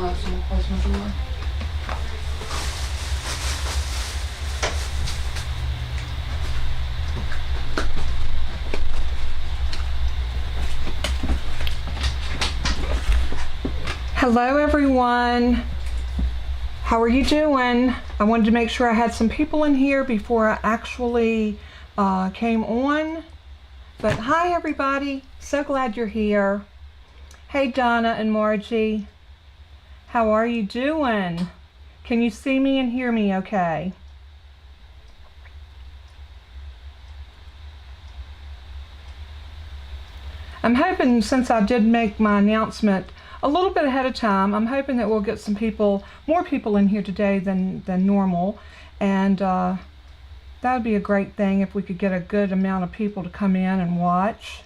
So I'm gonna close my door. Hello everyone. How are you doing? I wanted to make sure I had some people in here before I actually came on. But hi everybody. So glad you're here. Hey Donna and Margie. How are you doing? Can you see me and hear me okay? I'm hoping, since I did make my announcement a little bit ahead of time, I'm hoping that we'll get some people, more people in here today than normal, and that would be a great thing if we could get a good amount of people to come in and watch.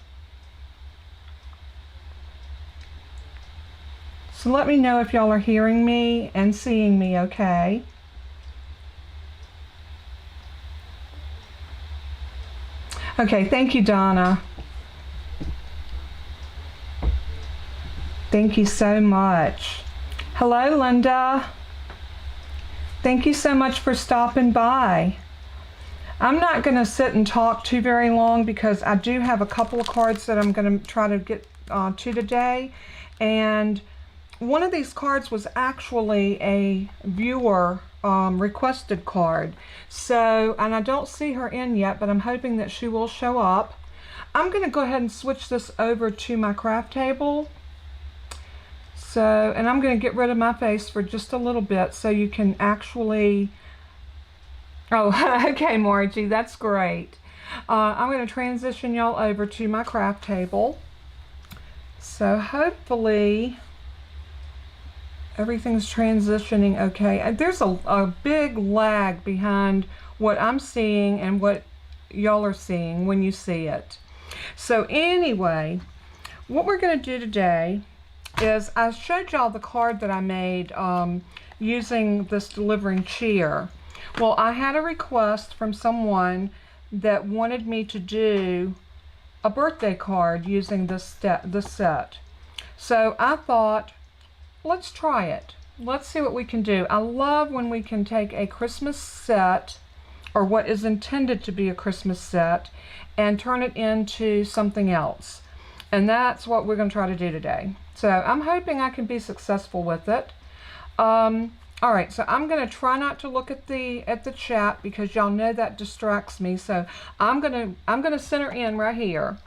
So let me know if y'all are hearing me and seeing me okay. Okay, thank you, Donna. Thank you so much. Hello, Linda. Thank you so much for stopping by. I'm not going to sit and talk too very long because I do have a couple of cards that I'm going to try to get to today. And one of these cards was actually a viewer requested card. So, and I don't see her in yet, but I'm hoping that she will show up. I'm going to go ahead and switch this over to my craft table. So, and I'm going to get rid of my face for just a little bit so you can actually, oh, okay, Margie, that's great. I'm going to transition y'all over to my craft table. So hopefully everything's transitioning okay. There's a big lag behind what I'm seeing and what y'all are seeing when you see it. So anyway, what we're going to do today is I showed y'all the card that I made using this delivering cheer. Well, I had a request from someone that wanted me to do a birthday card using this set. So I thought, let's try it. Let's see what we can do. I love when we can take a Christmas set, or what is intended to be a Christmas set, and turn it into something else. And that's what we're going to try to do today. So I'm hoping I can be successful with it. All right, so I'm going to try not to look at the chat because y'all know that distracts me. So I'm gonna center in right here,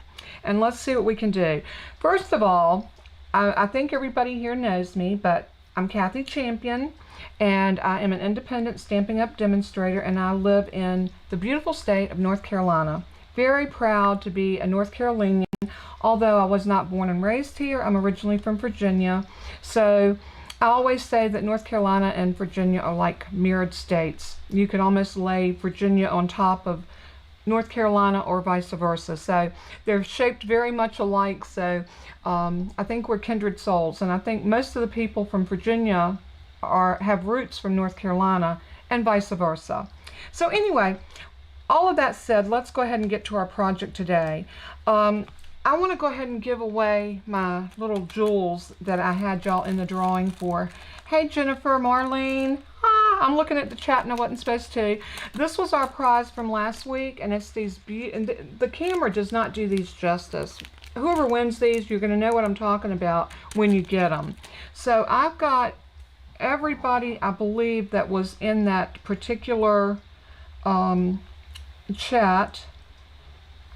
and let's see what we can do. First of all, I think everybody here knows me, but I'm Kathy Champion, and I am an independent Stampin' Up demonstrator, and I live in the beautiful state of North Carolina. Very proud to be a North Carolinian. Although I was not born and raised here, I'm originally from Virginia. So I always say that North Carolina and Virginia are like mirrored states. You could almost lay Virginia on top of North Carolina or vice versa. So they're shaped very much alike. So I think we're kindred souls. And I think most of the people from Virginia have roots from North Carolina and vice versa. So anyway, all of that said, let's go ahead and get to our project today. I want to go ahead and give away my little jewels that I had y'all in the drawing for. Hey Jennifer, Marlene. I'm looking at the chat and I wasn't supposed to. This was our prize from last week, and it's these and the camera does not do these justice. Whoever wins these, you're going to know what I'm talking about when you get them. So I've got everybody, I believe, that was in that particular chat.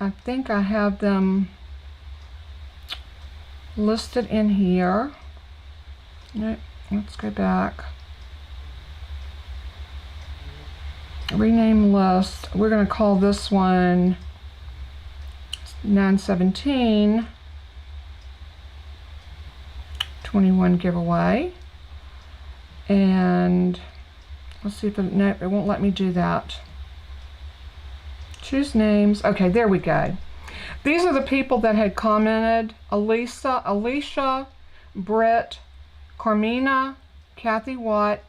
I think I have them listed in here. No, let's go back. Rename list. We're going to call this one 917 21 giveaway. And let's see if it, no, it won't let me do that. Choose names. Okay, there we go. These are the people that had commented: Alicia, Britt, Carmina, Kathy Watt,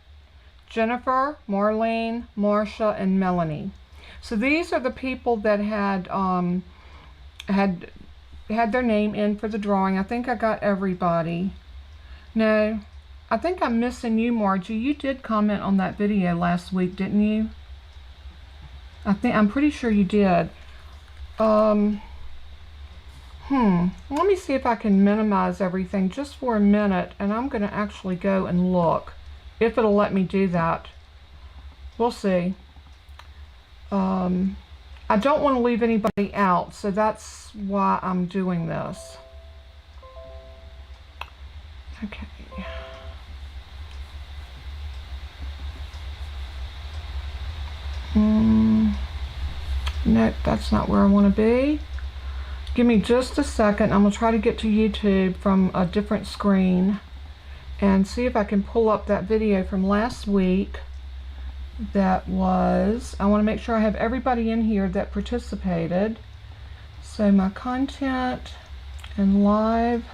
Jennifer, Marlene, Marcia, and Melanie. So these are the people that had had their name in for the drawing. I think I got everybody. No, I think I'm missing you, Margie. You did comment on that video last week, didn't you? I'm pretty sure you did. Let me see if I can minimize everything just for a minute, and I'm going to actually go and look if it'll let me do that. We'll see. I don't want to leave anybody out, so that's why I'm doing this. Okay. Nope, that's not where I want to be. Give me just a second. I'm going to try to get to YouTube from a different screen and see if I can pull up that video from last week. I want to make sure I have everybody in here that participated. So my content and live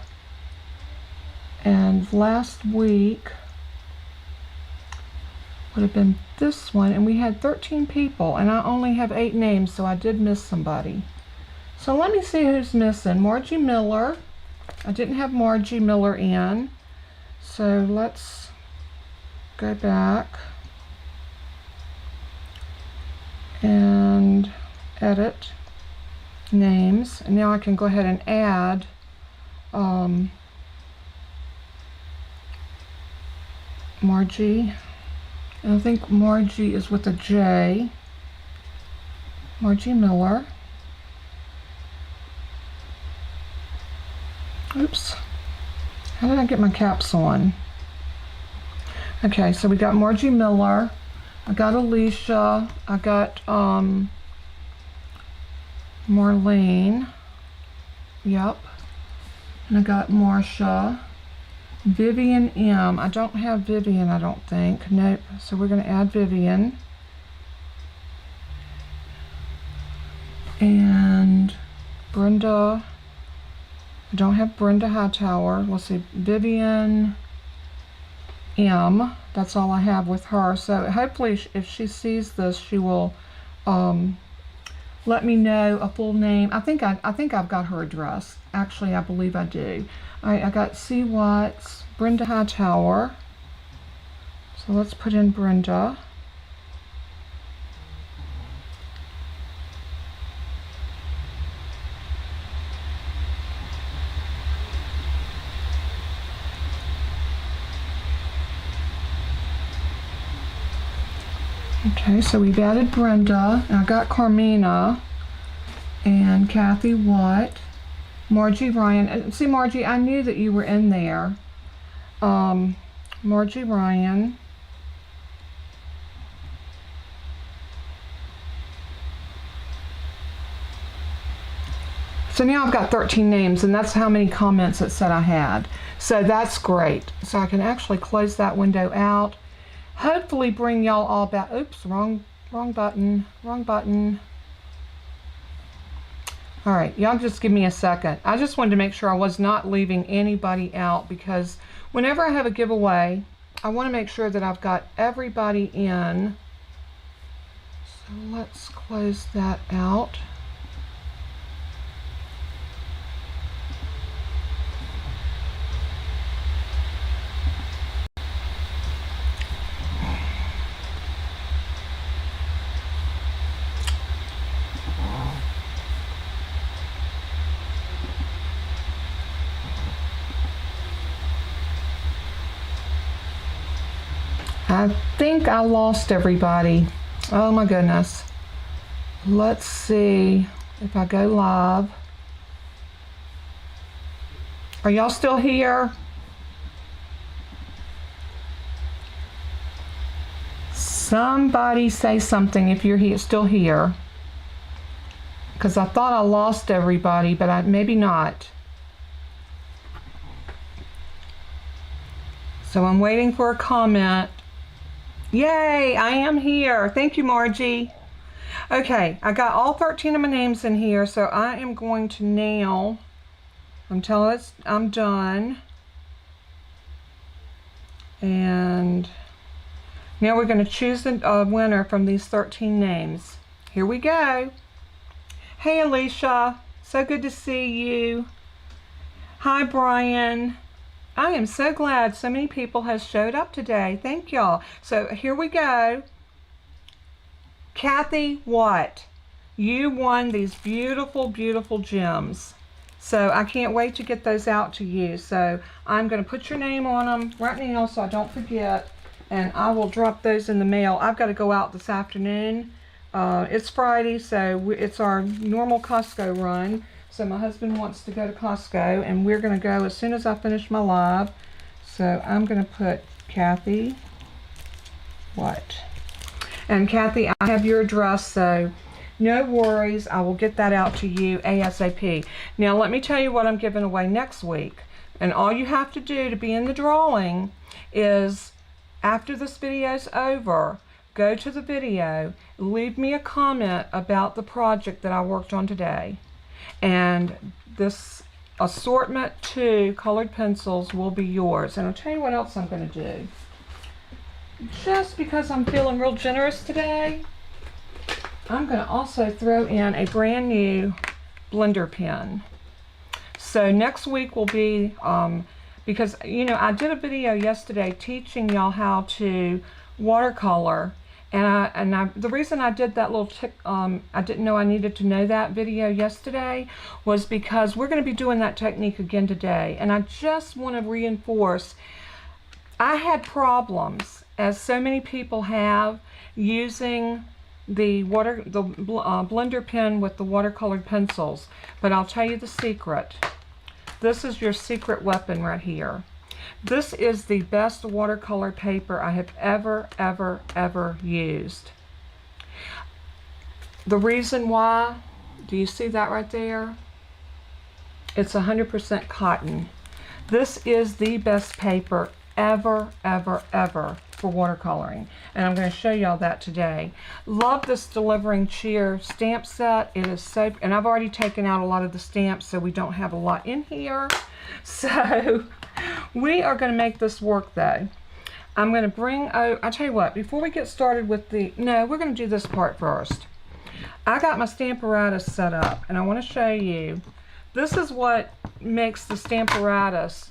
and last week would have been this one, and we had 13 people, and I only have 8 names, so I did miss somebody. So let me see who's missing. Margie Miller. I didn't have Margie Miller in, so let's go back and edit names, and now I can go ahead and add Margie. And I think Margie is with a J. Margie Miller. Oops. How did I get my caps on? Okay, so we got Margie Miller. I got Alicia. I got Marlene. Yep. And I got Marcia. Vivian M. I don't have Vivian, I don't think. Nope. So we're going to add Vivian. And Brenda. I don't have Brenda Hightower. Let's see. Vivian M. That's all I have with her. So hopefully if she sees this, she will let me know a full name. I think I've got her address. Actually, I believe I do. All right, I got C. Watts, Brenda Hightower. So let's put in Brenda. Okay, so we've added Brenda. I got Carmina and Kathy Watt. Margie Ryan. See, Margie, I knew that you were in there. Margie Ryan. So now I've got 13 names, and that's how many comments it said I had. So that's great. So I can actually close that window out. Hopefully bring y'all all back. Oops, wrong button. All right, y'all just give me a second. I just wanted to make sure I was not leaving anybody out, because whenever I have a giveaway, I want to make sure that I've got everybody in. So let's close that out. I think I lost everybody. Oh my goodness. Let's see if I go live. Are y'all still here? Somebody say something if you're still here. Because I thought I lost everybody, but maybe not. So I'm waiting for a comment. Yay, I am here. Thank you, Margie. Okay, I got all 13 of my names in here, so I am going to now, until I'm done. And now we're going to choose a winner from these 13 names. Here we go. Hey, Alicia. So good to see you. Hi, Brian. I am so glad so many people has showed up today. Thank y'all. So here we go. Kathy Watt, you won these beautiful, beautiful gems. So I can't wait to get those out to you. So I'm going to put your name on them right now so I don't forget. And I will drop those in the mail. I've got to go out this afternoon. It's Friday, so it's our normal Costco run. So my husband wants to go to Costco, and we're going to go as soon as I finish my live. So I'm going to put Kathy Watt. And Kathy, I have your address, so no worries. I will get that out to you ASAP. Now let me tell you what I'm giving away next week. And all you have to do to be in the drawing is, after this video is over, go to the video, leave me a comment about the project that I worked on today. And this assortment 2 colored pencils will be yours. And I'll tell you what else I'm going to do. Just because I'm feeling real generous today, I'm going to also throw in a brand new blender pen. So next week will be, because, you know, I did a video yesterday teaching y'all how to watercolor. And the reason I did that little I didn't know I needed to know that video yesterday was because we're going to be doing that technique again today. And I just want to reinforce, I had problems, as so many people have, using the blender pen with the watercolored pencils. But I'll tell you the secret. This is your secret weapon right here. This is the best watercolor paper I have ever used. The reason why, do you see that right there? It's 100% cotton. This is the best paper ever for watercoloring. And I'm going to show y'all that today. Love this Delivering Cheer stamp set. It is so, and I've already taken out a lot of the stamps, so we don't have a lot in here. So we are going to make this work though. I'm going to bring, I'll tell you what, before we get started with no, we're going to do this part first. I got my Stamparatus set up, and I want to show you, this is what makes the Stamparatus,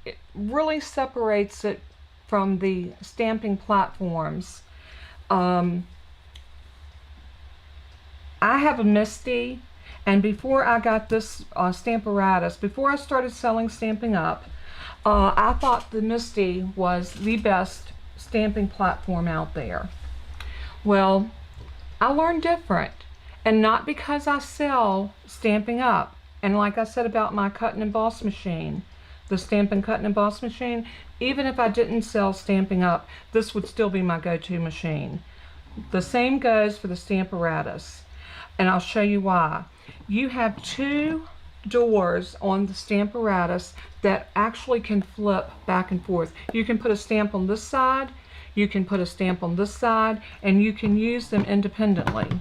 it really separates it from the stamping platforms. I have a Misty, and before I got this Stamparatus, before I started selling Stampin' Up, I thought the Misty was the best stamping platform out there. Well, I learned different, and not because I sell Stampin' Up. And like I said about my cut and emboss machine, the Stampin' Cut and Emboss machine, even if I didn't sell Stampin' Up, this would still be my go-to machine. The same goes for the Stamparatus, and I'll show you why. You have 2 doors on the Stamparatus that actually can flip back and forth. You can put a stamp on this side, you can put a stamp on this side, and you can use them independently.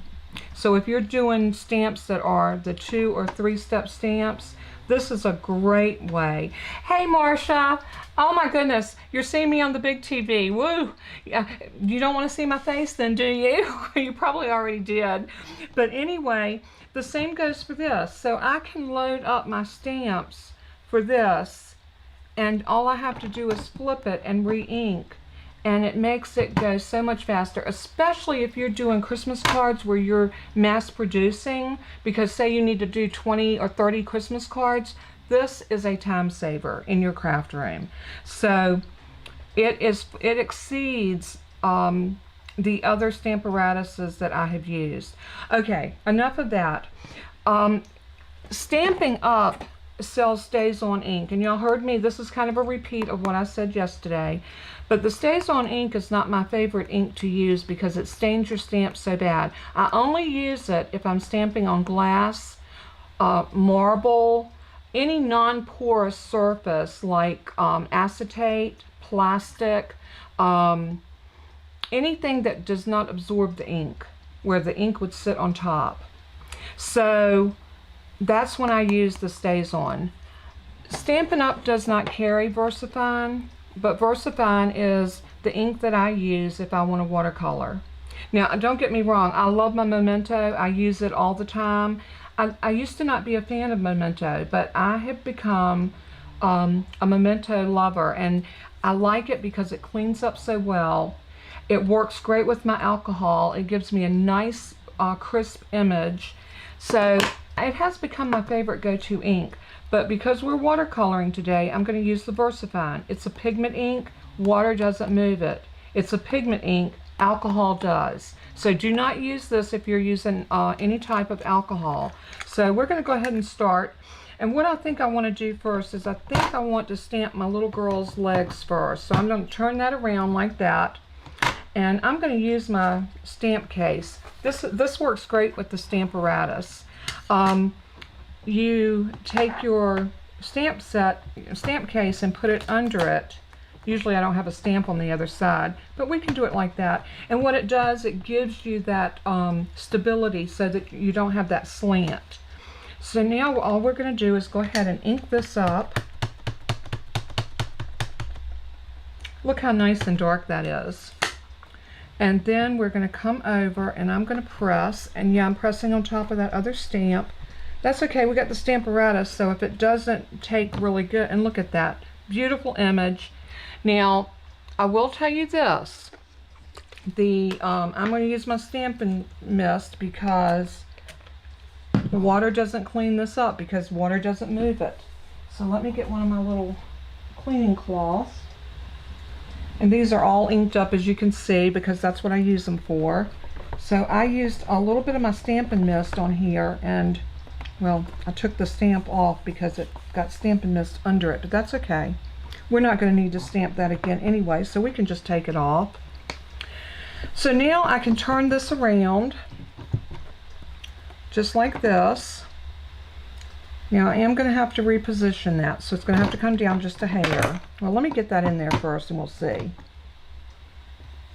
So if you're doing stamps that are the 2 or 3 step stamps, this is a great way. Hey Marsha, oh my goodness, you're seeing me on the big TV. Woo! You don't want to see my face then, do you? You probably already did. But anyway, the same goes for this. So I can load up my stamps for this, and all I have to do is flip it and re-ink, and it makes it go so much faster, especially if you're doing Christmas cards where you're mass producing, because say you need to do 20 or 30 Christmas cards. This is a time saver in your craft room. So it exceeds the other Stamparatuses that I have used. Okay, enough of that. Stampin' Up sells Stazon ink, and y'all heard me, this is kind of a repeat of what I said yesterday, but the Stazon ink is not my favorite ink to use because it stains your stamp so bad. I only use it if I'm stamping on glass, marble, any non-porous surface like acetate, plastic, anything that does not absorb the ink, where the ink would sit on top. So that's when I use the Stazon. Stampin' Up does not carry VersaFine, but VersaFine is the ink that I use if I want to watercolor. Now, don't get me wrong, I love my Momento. I use it all the time. I used to not be a fan of Momento, but I have become a Memento lover, and I like it because it cleans up so well. It works great with my alcohol. It gives me a nice crisp image. So it has become my favorite go-to ink. But because we're watercoloring today, I'm going to use the VersaFine. It's a pigment ink. Water doesn't move it. It's a pigment ink. Alcohol does. So do not use this if you're using any type of alcohol. So we're going to go ahead and start. And what I think I want to do first is I think I want to stamp my little girl's legs first. So I'm going to turn that around like that. And I'm going to use my stamp case. This works great with the Stamparatus. You take your stamp case and put it under it. Usually I don't have a stamp on the other side, but we can do it like that. And what it does, it gives you that stability so that you don't have that slant. So now all we're going to do is go ahead and ink this up. Look how nice and dark that is. And then we're going to come over and I'm going to press, and yeah, I'm pressing on top of that other stamp. That's okay, we got the Stamparatus, so if it doesn't take really good, and look at that, beautiful image. Now, I will tell you this, I'm going to use my Stampin Mist because the water doesn't clean this up, because water doesn't move it. So let me get one of my little cleaning cloths. And these are all inked up, as you can see, because that's what I use them for. So I used a little bit of my Stampin Mist on here, and well, I took the stamp off because it got Stampin Mist under it, but that's okay. We're not going to need to stamp that again anyway, so we can just take it off. So now I can turn this around just like this. Now I am going to have to reposition that, so it's going to have to come down just a hair. Well, let me get that in there first and we'll see.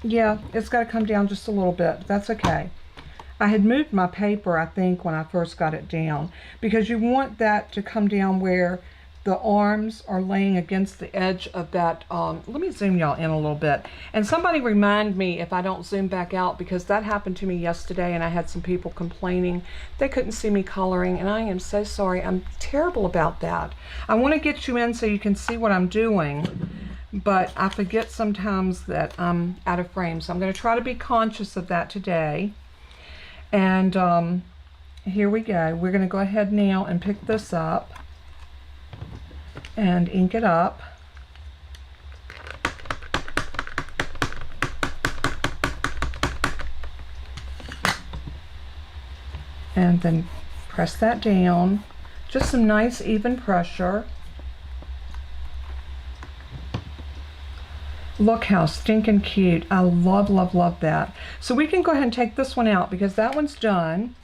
Yeah, it's got to come down just a little bit, but that's okay. I had moved my paper, I think, when I first got it down, because you want that to come down where the arms are laying against the edge of that. Let me zoom y'all in a little bit. And somebody remind me if I don't zoom back out, because that happened to me yesterday and I had some people complaining they couldn't see me coloring, and I am so sorry. I'm terrible about that. I want to get you in so you can see what I'm doing, but I forget sometimes that I'm out of frame. So I'm going to try to be conscious of that today. And here we go. We're going to go ahead now and pick this up and ink it up. And then press that down. Just some nice even pressure. Look how stinking cute. I love, love, love that. So we can go ahead and take this one out because that one's done.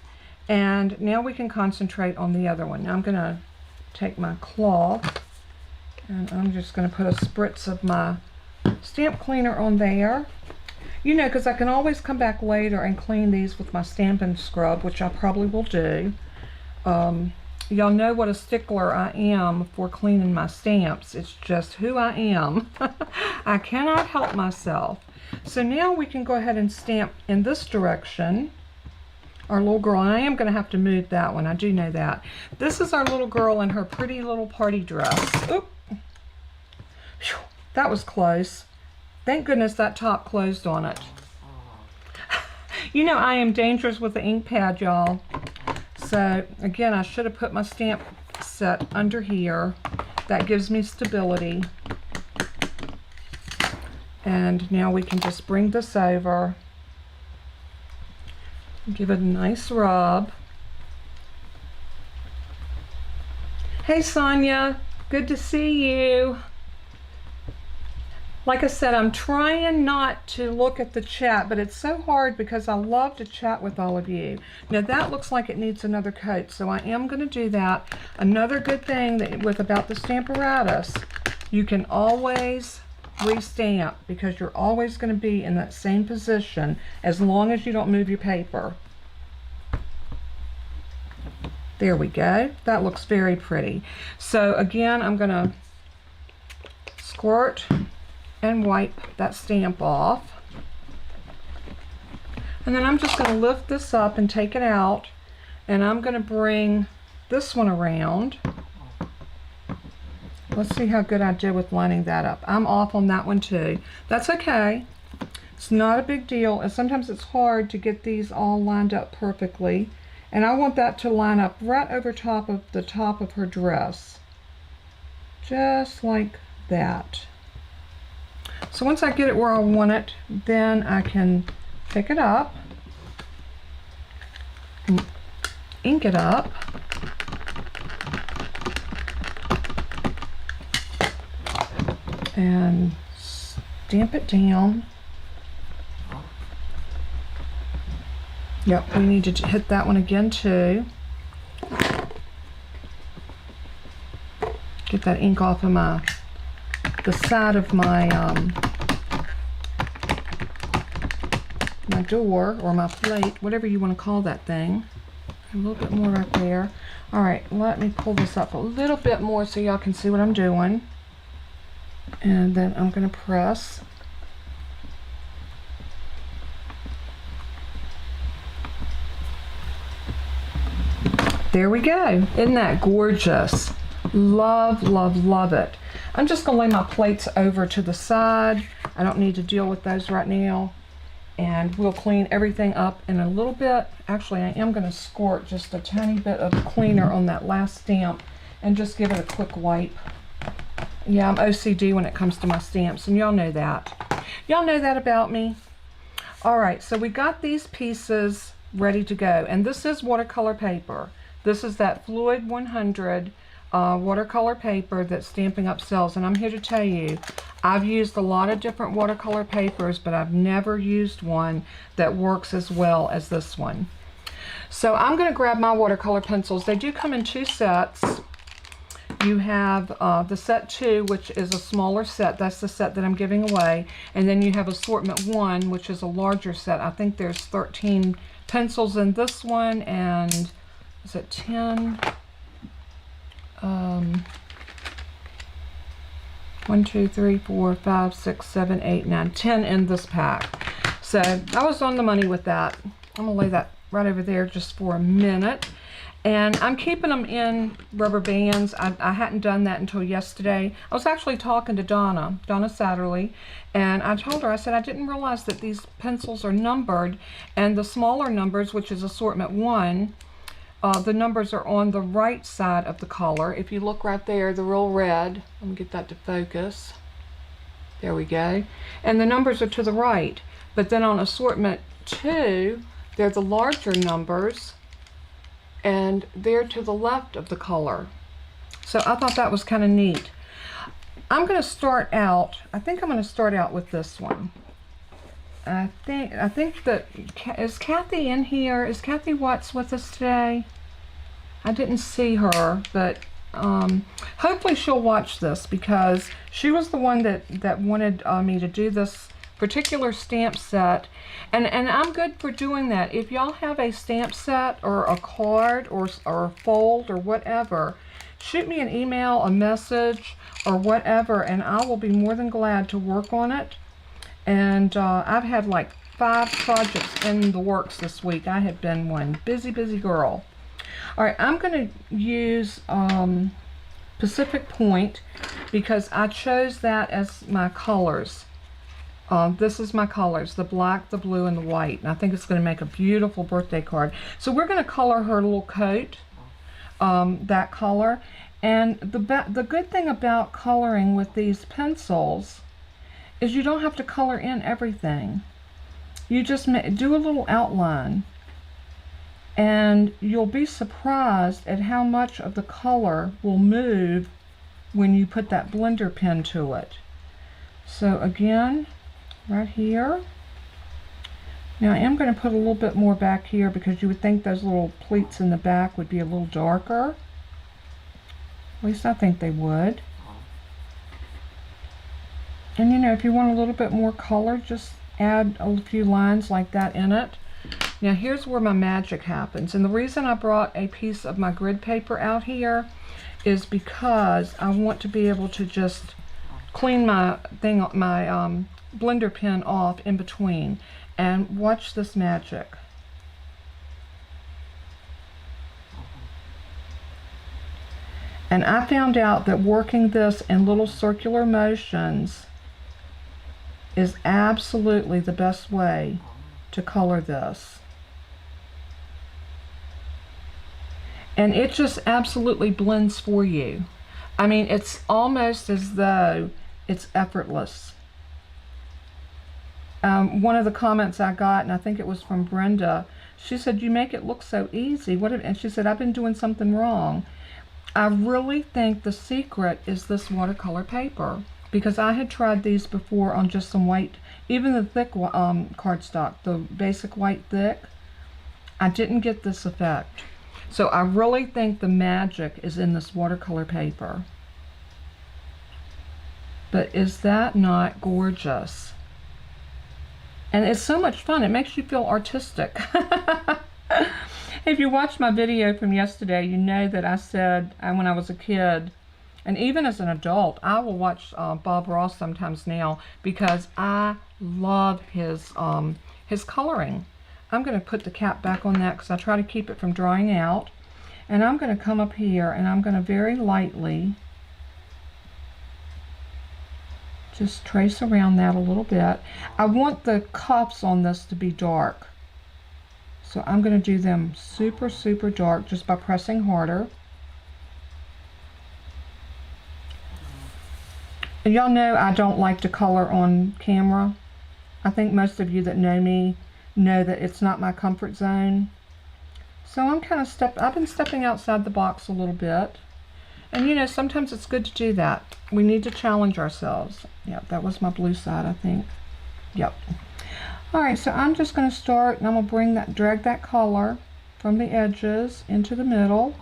And now we can concentrate on the other one. Now I'm going to take my cloth and I'm just going to put a spritz of my stamp cleaner on there. You know, because I can always come back later and clean these with my Stampin' Scrub, which I probably will do. Y'all know what a stickler I am for cleaning my stamps. It's just who I am. I cannot help myself. So now we can go ahead and stamp in this direction. Our little girl, and I am going to have to move that one. I do know that. This is our little girl in her pretty little party dress. Oop. Whew, that was close. Thank goodness that top closed on it. You know I am dangerous with the ink pad, y'all. So again, I should have put my stamp set under here. That gives me stability. And now we can just bring this over. Give it a nice rub. Hey Sonia, good to see you. Like I said, I'm trying not to look at the chat, but it's so hard because I love to chat with all of you. Now that looks like it needs another coat, so I am going to do that. Another good thing about the Stamparatus, you can always restamp because you're always going to be in that same position as long as you don't move your paper. There we go. That looks very pretty. So again, I'm going to squirt and wipe that stamp off. And then I'm just going to lift this up and take it out, and I'm going to bring this one around. Let's see how good I did with lining that up. I'm off on that one too. That's okay. It's not a big deal. And sometimes it's hard to get these all lined up perfectly. And I want that to line up right over top of the top of her dress. Just like that. So once I get it where I want it, then I can pick it up, and ink it up, and stamp it down. Yep, we need to hit that one again too. Get that ink off of the side of my my door or my plate, whatever you want to call that thing. A little bit more right there. All right, let me pull this up a little bit more so y'all can see what I'm doing. And then I'm going to press. There we go. Isn't that gorgeous? Love, love, love it. I'm just going to lay my plates over to the side. I don't need to deal with those right now. And we'll clean everything up in a little bit. Actually, I am going to squirt just a tiny bit of cleaner on that last stamp and just give it a quick wipe. Yeah, I'm OCD when it comes to my stamps, and y'all know that. Y'all know that about me. All right, so we got these pieces ready to go, and this is watercolor paper. This is that Fluid 100 watercolor paper that Stampin Up sells, and I'm here to tell you, I've used a lot of different watercolor papers, but I've never used one that works as well as this one. So I'm going to grab my watercolor pencils. They do come in two sets. You have the set 2, which is a smaller set. That's the set that I'm giving away. And then you have assortment 1, which is a larger set. I think there's 13 pencils in this one, and is it 10? 1, 2, 3, 4, 5, 6, 7, 8, 9, 10 in this pack. So I was on the money with that. I'm going to lay that right over there just for a minute. And I'm keeping them in rubber bands. I hadn't done that until yesterday. I was actually talking to Donna Satterley, and I told her, I said, I didn't realize that these pencils are numbered, and the smaller numbers, which is assortment 1, the numbers are on the right side of the collar. If you look right there, the real red, let me get that to focus. There we go. And the numbers are to the right. But then on assortment 2, they're the larger numbers, and they're to the left of the color. So I thought that was kind of neat. I'm going to start out, I think I'm going to start out with this one. I think that, is Kathy in here? Is Kathy Watts with us today? I didn't see her, but hopefully she'll watch this, because she was the one that wanted me to do this particular stamp set, and I'm good for doing that. If y'all have a stamp set or a card or a fold or whatever, shoot me an email, a message, or whatever, and I will be more than glad to work on it. And I've had like 5 projects in the works this week. I have been one busy girl. All right, I'm going to use Pacific Point because I chose that as my colors. This is my colors, the black, the blue, and the white. And I think it's going to make a beautiful birthday card. So we're going to color her little coat, that color. And the good thing about coloring with these pencils is you don't have to color in everything. You just do a little outline, and you'll be surprised at how much of the color will move when you put that blender pen to it. So again, right here. Now I am going to put a little bit more back here because you would think those little pleats in the back would be a little darker. At least I think they would. And you know, if you want a little bit more color, just add a few lines like that in it. Now here's where my magic happens. And the reason I brought a piece of my grid paper out here is because I want to be able to just clean my blender pen off in between. And watch this magic. And I found out that working this in little circular motions is absolutely the best way to color this. And it just absolutely blends for you. I mean, it's almost as though it's effortless. One of the comments I got, and I think it was from Brenda, she said, "You make it look so easy." And she said, "I've been doing something wrong." I really think the secret is this watercolor paper, because I had tried these before on just some white, even the thick cardstock, the basic white thick. I didn't get this effect. So I really think the magic is in this watercolor paper. But is that not gorgeous? And it's so much fun. It makes you feel artistic. If you watched my video from yesterday, you know that I said when I was a kid, and even as an adult, I will watch Bob Ross sometimes now because I love his coloring. I'm going to put the cap back on that because I try to keep it from drying out. And I'm going to come up here and I'm going to very lightly just trace around that a little bit. I want the cuffs on this to be dark. So I'm going to do them super, super dark just by pressing harder. And y'all know I don't like to color on camera. I think most of you that know me know that it's not my comfort zone. So I'm kind of I've been stepping outside the box a little bit. And you know, sometimes it's good to do that. We need to challenge ourselves. Yep, that was my blue side, I think. Yep. Alright, so I'm just going to start, and I'm going to drag that color from the edges into the middle.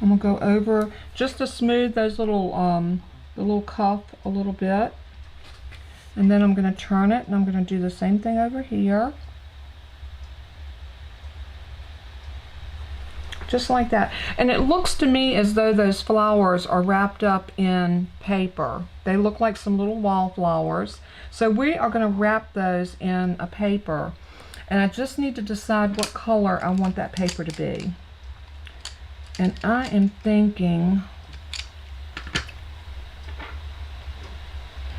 I'm going to go over just to smooth those little, the little cuff a little bit. And then I'm going to turn it, and I'm going to do the same thing over here. Just like that. And it looks to me as though those flowers are wrapped up in paper. They look like some little wildflowers. So we are going to wrap those in a paper. And I just need to decide what color I want that paper to be. And I am thinking,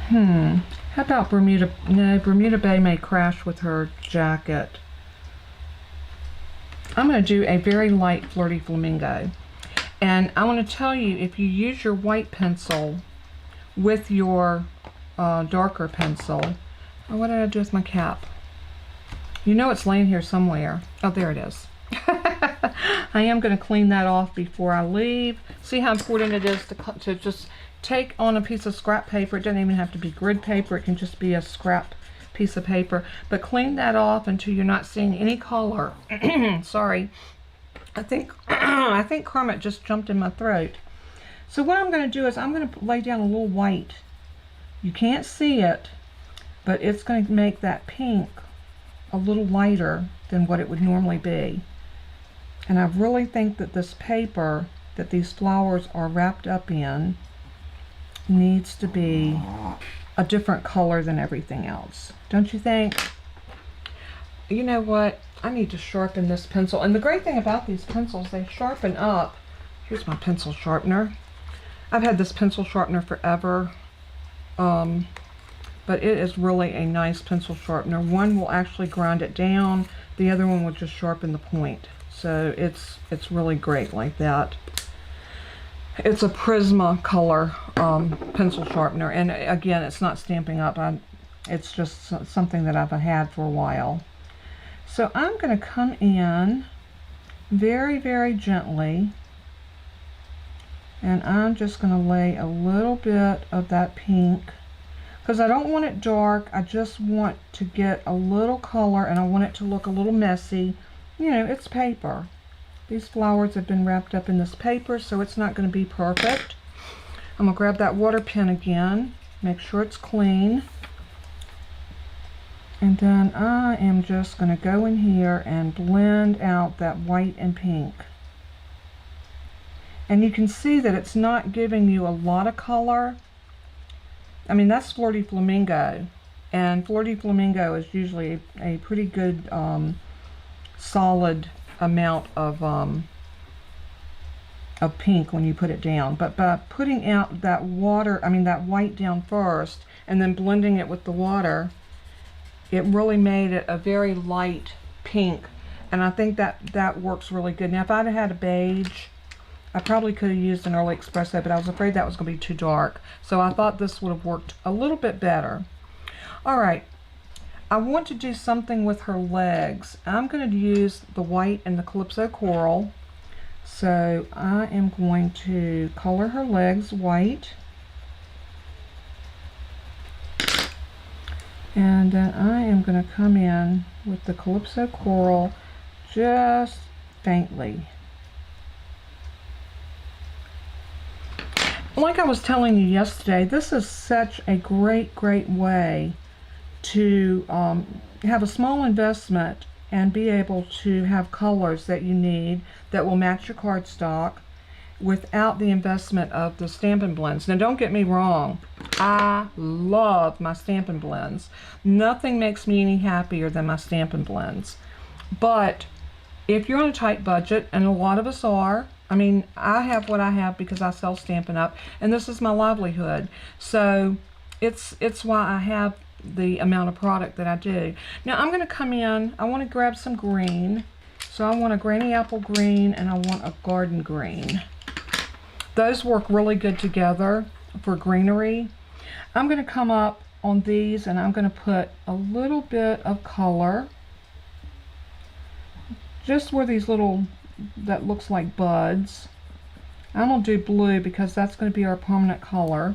how about Bermuda? No, Bermuda Bay may crash with her jacket. I'm going to do a very light Flirty Flamingo. And I want to tell you, if you use your white pencil with your darker pencil, oh, what did I do with my cap? You know it's laying here somewhere. Oh, there it is. I am going to clean that off before I leave. See how important it is to just take on a piece of scrap paper. It doesn't even have to be grid paper. It can just be a scrap piece of paper, but clean that off until you're not seeing any color. Sorry, I think Kermit just jumped in my throat. So what I'm going to do is I'm going to lay down a little white. You can't see it, but it's going to make that pink a little lighter than what it would normally be. And I really think that this paper that these flowers are wrapped up in needs to be a different color than everything else. Don't you think? You know what? I need to sharpen this pencil. And the great thing about these pencils, they sharpen up. Here's my pencil sharpener. I've had this pencil sharpener forever. But it is really a nice pencil sharpener. One will actually grind it down. The other one will just sharpen the point. So it's really great like that. It's a Prisma color pencil sharpener, and again, it's not Stampin' Up. It's just something that I've had for a while. So I'm going to come in very, very gently, and I'm just going to lay a little bit of that pink, because I don't want it dark. I just want to get a little color, and I want it to look a little messy. You know, it's paper. These flowers have been wrapped up in this paper, so it's not going to be perfect. I'm going to grab that water pen again, make sure it's clean. And then I am just going to go in here and blend out that white and pink. And you can see that it's not giving you a lot of color. I mean, that's Flirty Flamingo. And Flirty Flamingo is usually a pretty good solid amount of of pink when you put it down. But by putting out that that white down first and then blending it with the water, it really made it a very light pink. And I think that works really good. Now if I'd had a beige, I probably could have used an early espresso, but I was afraid that was going to be too dark. So I thought this would have worked a little bit better. All right, I want to do something with her legs. I'm going to use the white and the Calypso Coral. So I am going to color her legs white. And then I am going to come in with the Calypso Coral just faintly. Like I was telling you yesterday, this is such a great way to have a small investment and be able to have colors that you need that will match your cardstock without the investment of the Stampin' Blends. Now don't get me wrong, I love my Stampin' Blends. Nothing makes me any happier than my Stampin' Blends. But if you're on a tight budget, and a lot of us are, I mean, I have what I have because I sell Stampin' Up, and this is my livelihood. So it's why I have the amount of product that I do. Now I'm going to come in, I want to grab some green. So I want a granny apple green and I want a garden green. Those work really good together for greenery. I'm going to come up on these and I'm going to put a little bit of color just where these little, that looks like buds. I'm going to do blue because that's going to be our permanent color.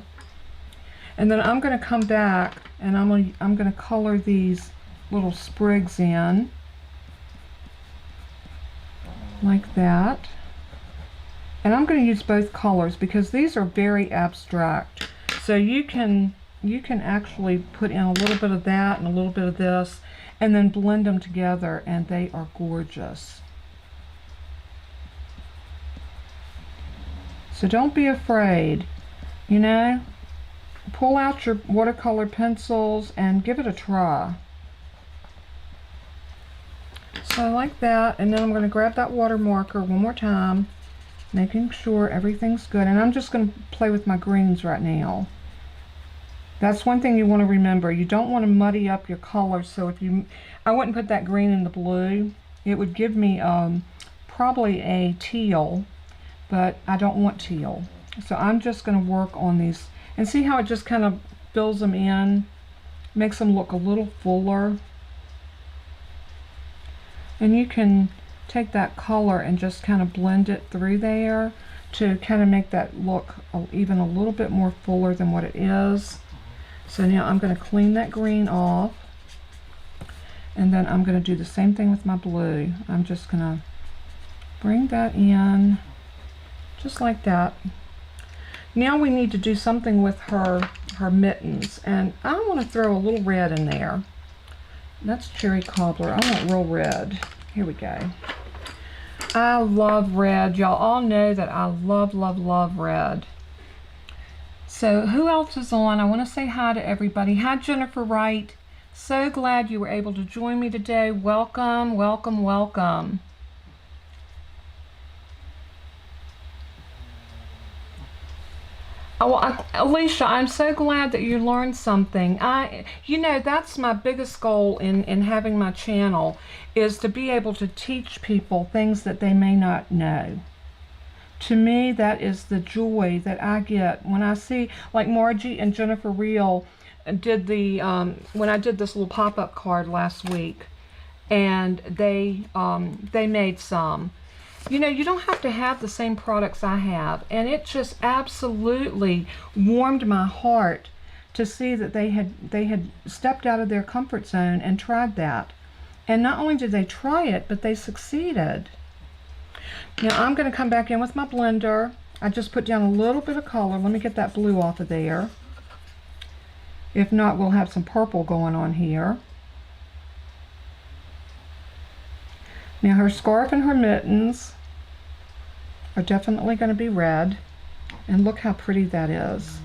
And then I'm going to come back and I'm going to color these little sprigs in like that. And I'm going to use both colors because these are very abstract. So you can actually put in a little bit of that and a little bit of this and then blend them together, and they are gorgeous. So don't be afraid, you know. Pull out your watercolor pencils and give it a try. So like that, and then I'm going to grab that water marker one more time, making sure everything's good. And I'm just going to play with my greens right now. That's one thing you want to remember. You don't want to muddy up your colors. So if I wouldn't put that green in the blue. It would give me probably a teal, but I don't want teal. So I'm just going to work on these. And see how it just kind of fills them in, makes them look a little fuller. And you can take that color and just kind of blend it through there to kind of make that look even a little bit more fuller than what it is. So now I'm going to clean that green off. And then I'm going to do the same thing with my blue. I'm just going to bring that in just like that. Now we need to do something with her mittens, and I want to throw a little red in there. That's cherry cobbler. I want real red. Here we go. I love red. Y'all all know that I love red. So who else is on? I want to say hi to everybody. Hi, Jennifer Wright. So glad you were able to join me today. Welcome, welcome, welcome. Oh, Alicia, I'm so glad that you learned something. You know, that's my biggest goal in having my channel, is to be able to teach people things that they may not know. To me, that is the joy that I get when I see, like Margie and Jennifer Reel did the, when I did this little pop-up card last week, and they made some. You know, you don't have to have the same products I have, and it just absolutely warmed my heart to see that they had stepped out of their comfort zone and tried that. And not only did they try it, but they succeeded. Now I'm going to come back in with my blender. I just put down a little bit of color. Let me get that blue off of there. If not, we'll have some purple going on here. Now her scarf and her mittens are definitely going to be red, and look how pretty that is.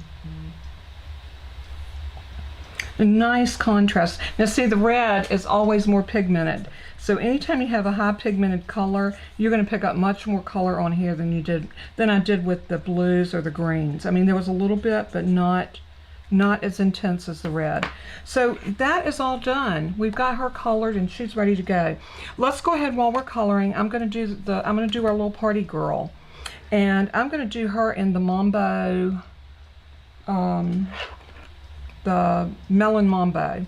A nice contrast. Now see, the red is always more pigmented, So anytime you have a high pigmented color, you're going to pick up much more color on here than I did with the blues or the greens. I mean, there was a little bit, but not as intense as the red. So that is all done. We've got her colored and she's ready to go. Let's go ahead while we're coloring. I'm going to do our little party girl, and I'm going to do her in the Mambo, the Melon Mambo.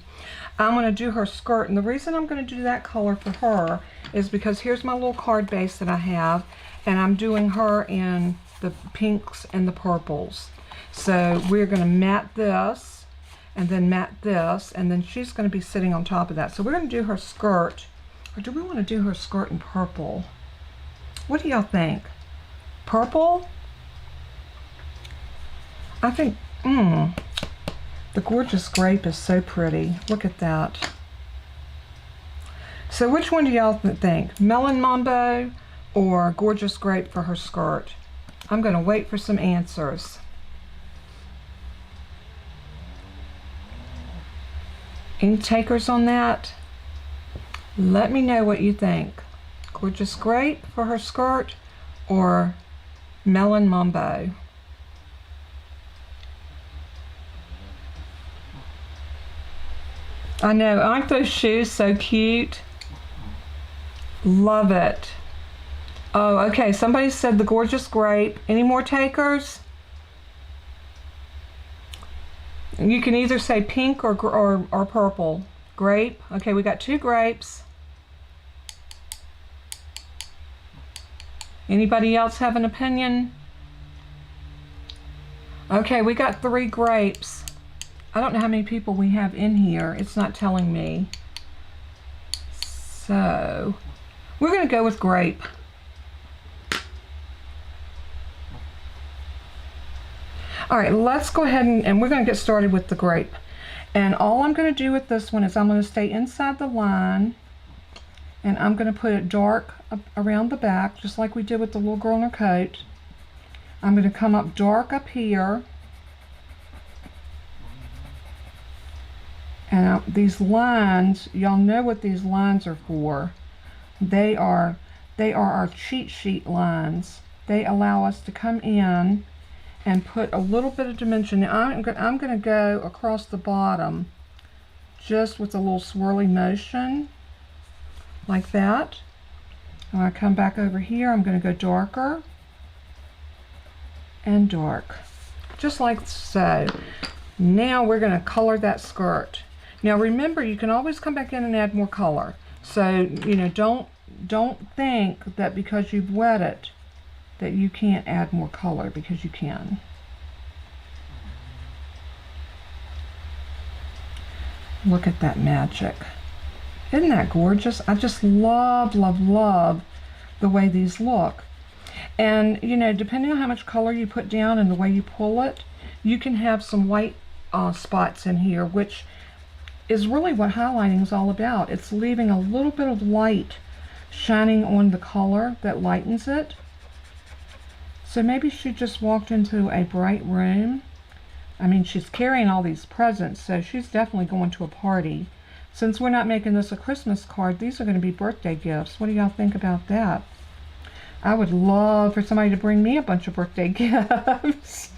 I'm going to do her skirt, and the reason I'm going to do that color for her is because here's my little card base that I have, and I'm doing her in the pinks and the purples. So we're going to matte this, and then matte this, and then she's going to be sitting on top of that. So we're going to do her skirt, or do we want to do her skirt in purple? What do y'all think? Purple? I think, the Gorgeous Grape is so pretty. Look at that. So which one do y'all think? Melon Mambo or Gorgeous Grape for her skirt? I'm going to wait for some answers. Any takers on that? Let me know what you think. Gorgeous Grape for her skirt or Melon Mambo? I know, aren't those shoes so cute? Love it. Oh, okay, somebody said the Gorgeous Grape. Any more takers? You can either say pink or purple. Grape. Okay, we got 2 grapes. Anybody else have an opinion? Okay, we got 3 grapes. I don't know how many people we have in here. It's not telling me. So, we're going to go with grape. All right, let's go ahead and we're going to get started with the grape. And all I'm going to do with this one is I'm going to stay inside the line, and I'm going to put it dark around the back, just like we did with the little girl in her coat. I'm going to come up dark up here. And these lines, y'all know what these lines are for. They are our cheat sheet lines. They allow us to come in and put a little bit of dimension. Now I'm going to go across the bottom just with a little swirly motion like that. When I come back over here, I'm going to go darker and dark, just like so. Now we're going to color that skirt. Now remember, you can always come back in and add more color. So, you know, don't think that because you've wet it that you can't add more color, because you can. Look at that magic. Isn't that gorgeous? I just love, love, love the way these look. And, you know, depending on how much color you put down and the way you pull it, you can have some white spots in here, which is really what highlighting is all about. It's leaving a little bit of light shining on the color that lightens it. So maybe she just walked into a bright room. I mean, she's carrying all these presents, so she's definitely going to a party. Since we're not making this a Christmas card, these are going to be birthday gifts. What do y'all think about that? I would love for somebody to bring me a bunch of birthday gifts.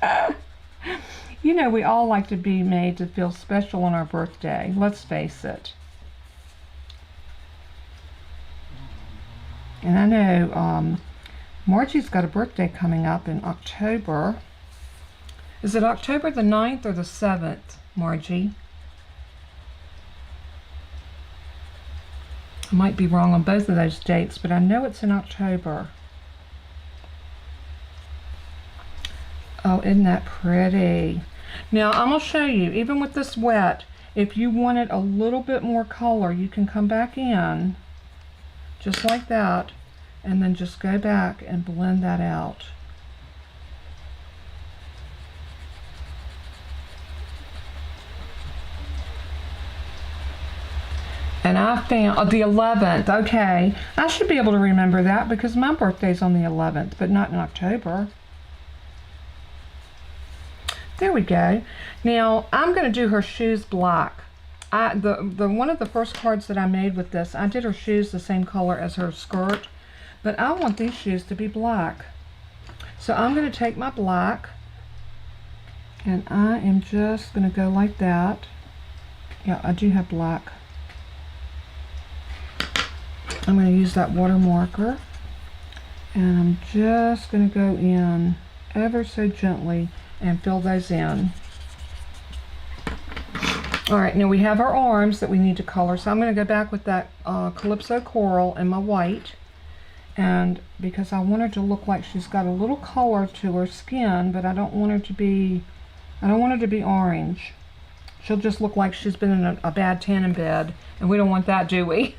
You know, we all like to be made to feel special on our birthday. Let's face it. And I know Margie's got a birthday coming up in October. Is it October the 9th or the 7th, Margie? I might be wrong on both of those dates, but I know it's in October. Oh, isn't that pretty? Now, I'm going to show you, even with this wet, if you wanted a little bit more color, you can come back in, just like that, and then just go back and blend that out. And I found the 11th. Okay, I should be able to remember that because my birthday's on the 11th, but not in October. There we go. Now I'm going to do her shoes black. the one of the first cards that I made with this, I did her shoes the same color as her skirt, but I want these shoes to be black. So I'm going to take my black, and I am just going to go like that. Yeah, I do have black. I'm going to use that water marker, and I'm just going to go in ever so gently and fill those in. Alright, now we have our arms that we need to color, so I'm going to go back with that Calypso Coral and my white, and because I want her to look like she's got a little color to her skin, but I don't want her to be orange. She'll just look like she's been in a bad tanning bed, and we don't want that, do we?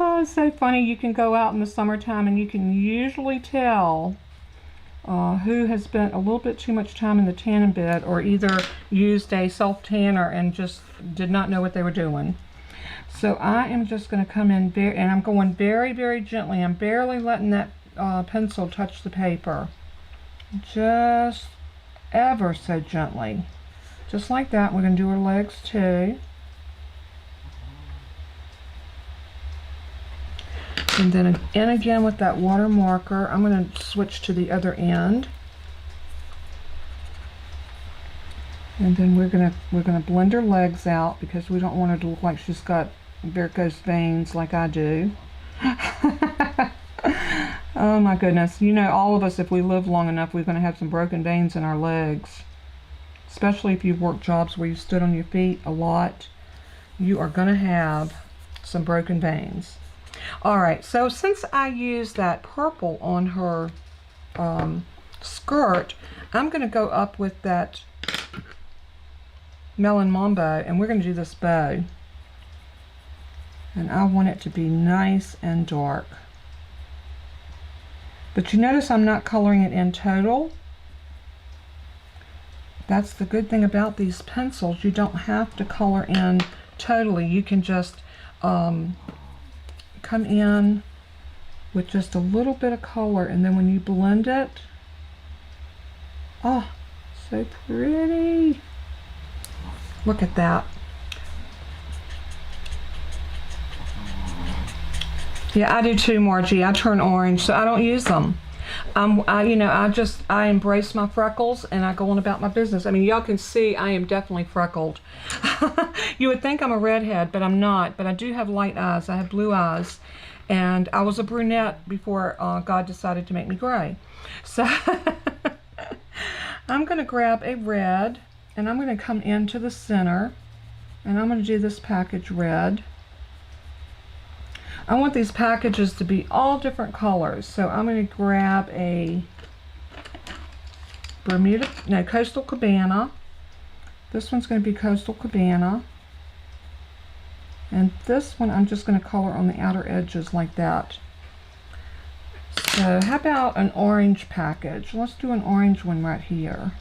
Oh, it's so funny. You can go out in the summertime and you can usually tell who has spent a little bit too much time in the tanning bed, or either used a self-tanner and just did not know what they were doing. So I am just going to come in and I'm going very, very gently. I'm barely letting that pencil touch the paper. Just ever so gently. Just like that. We're going to do her legs too. And then in again with that water marker. I'm going to switch to the other end. And then we're gonna blend her legs out because we don't want her to look like she's got varicose veins like I do. Oh my goodness. You know, all of us, if we live long enough, we're going to have some broken veins in our legs. Especially if you've worked jobs where you stood on your feet a lot. You are going to have some broken veins. Alright, so since I used that purple on her skirt, I'm going to go up with that Melon Mambo, and we're going to do this bow. And I want it to be nice and dark. But you notice I'm not coloring it in total. That's the good thing about these pencils. You don't have to color in totally. You can just come in with just a little bit of color, and then when you blend it, oh, so pretty. Look at that. Yeah, I do too, Margie. I turn orange, so I don't use them. I embrace my freckles and I go on about my business. I mean, y'all can see I am definitely freckled. You would think I'm a redhead, but I'm not. But I do have light eyes. I have blue eyes. And I was a brunette before God decided to make me gray. So I'm going to grab a red, and I'm going to come into the center, and I'm going to do this package red. I want these packages to be all different colors, so I'm going to grab a Coastal Cabana. This one's going to be Coastal Cabana. And this one I'm just going to color on the outer edges like that. So how about an orange package? Let's do an orange one right here.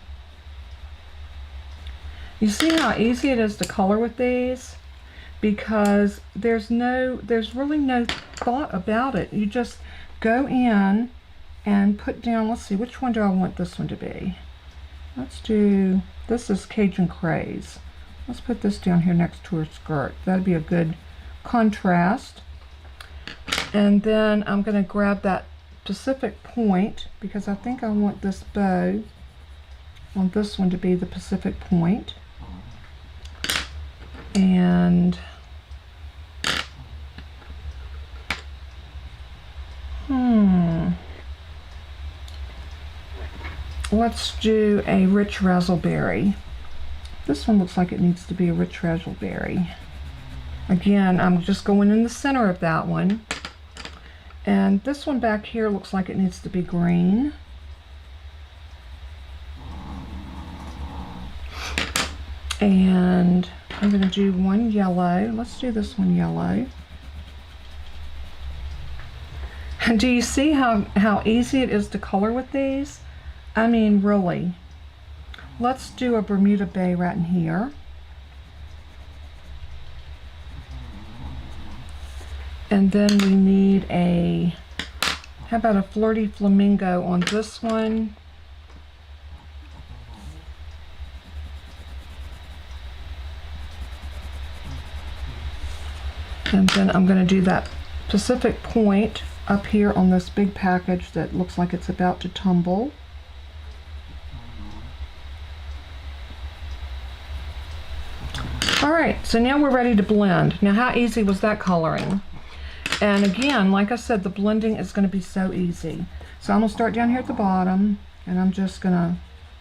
You see how easy it is to color with these? Because there's really no thought about it. You just go in and put down, let's see, which one do I want this one to be? Let's do, this is Cajun Craze. Let's put this down here next to her skirt. That'd be a good contrast. And then I'm going to grab that Pacific Point, because I think I want this bow on this one to be the Pacific Point. And let's do a rich razzleberry. This one looks like it needs to be a rich razzleberry. Again, I'm just going in the center of that one. And this one back here looks like it needs to be green. And I'm going to do one yellow. Let's do this one yellow. And do you see how easy it is to color with these? I mean, really. Let's do a Bermuda Bay right in here. And then we need a, how about a Flirty Flamingo on this one? And then I'm going to do that Pacific point up here on this big package that looks like it's about to tumble. Alright, so now we're ready to blend. Now how easy was that coloring? And again, like I said, the blending is going to be so easy. So I'm going to start down here at the bottom, and I'm just going to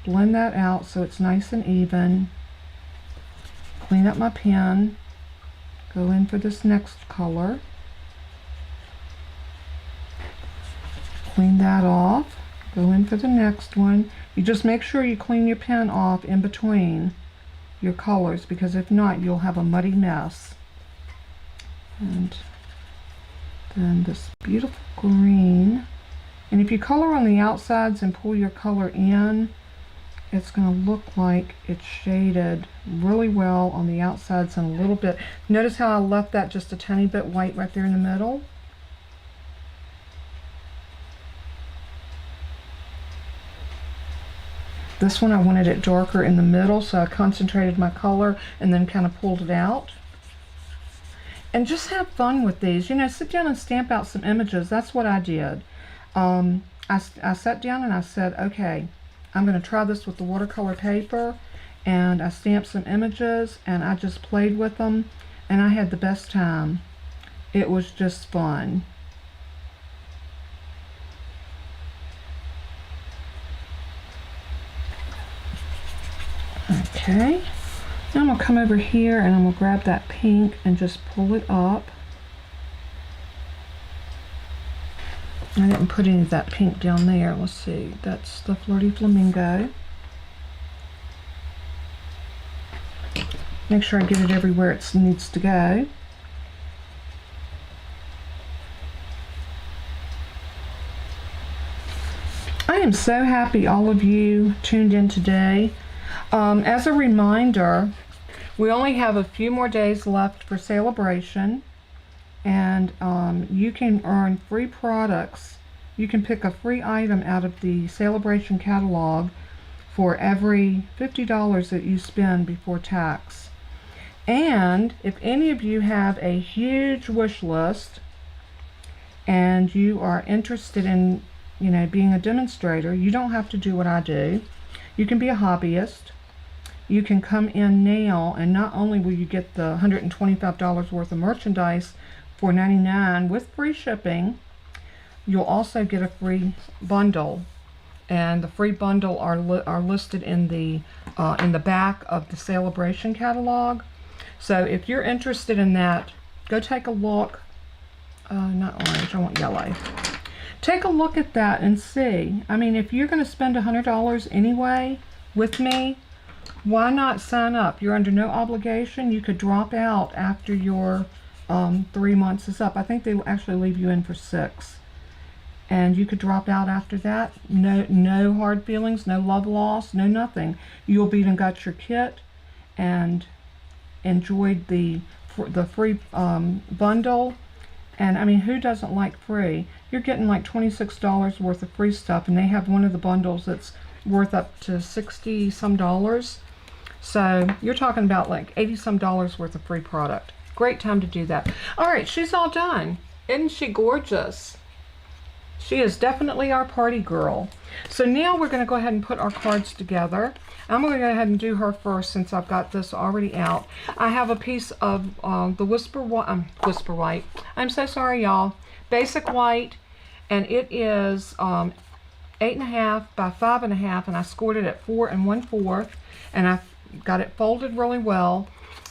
blend that out so it's nice and even. Clean up my pen. Go in for this next color. Clean that off. Go in for the next one. You just make sure you clean your pen off in between your colors, because if not, you'll have a muddy mess. And then this beautiful green. And if you color on the outsides and pull your color in, it's going to look like it's shaded really well on the outsides and a little bit. Notice how I left that just a tiny bit white right there in the middle. This one I wanted it darker in the middle, so I concentrated my color and then kind of pulled it out. And just have fun with these. You know, sit down and stamp out some images. That's what I did. I sat down and I said, okay, I'm going to try this with the watercolor paper. And I stamped some images and I just played with them. And I had the best time. It was just fun. Okay, now I'm going to come over here and I'm going to grab that pink and just pull it up. I didn't put any of that pink down there. Let's see, that's the Flirty Flamingo. Make sure I get it everywhere it needs to go. I am so happy all of you tuned in today. As a reminder, we only have a few more days left for celebration, and you can earn free products. You can pick a free item out of the celebration catalog for every $50 that you spend before tax. And if any of you have a huge wish list and you are interested in, you know, being a demonstrator, you don't have to do what I do. You can be a hobbyist. You can come in now, and not only will you get the $125 worth of merchandise for $99 with free shipping, you'll also get a free bundle. And the free bundle are listed in the back of the celebration catalog. So if you're interested in that, go take a look. Not orange, I want yellow. Take a look at that and see. I mean, if you're going to spend $100 anyway with me, why not sign up? You're under no obligation. You could drop out after your 3 months is up. I think they actually leave you in for 6. And you could drop out after that. No hard feelings, no love lost, no nothing. You'll be and got your kit and enjoyed the free bundle. And I mean, who doesn't like free? You're getting like $26 worth of free stuff, and they have one of the bundles that's worth up to $60 some. So you're talking about like $80 some worth of free product. Great time to do that. All right, she's all done. Isn't she gorgeous? She is definitely our party girl. So now we're going to go ahead and put our cards together. I'm going to go ahead and do her first since I've got this already out. I have a piece of the Whisper White. I'm so sorry, y'all. Basic White, and it is 8.5 by 5.5, and I scored it at 4 1/4, and I got it folded really well.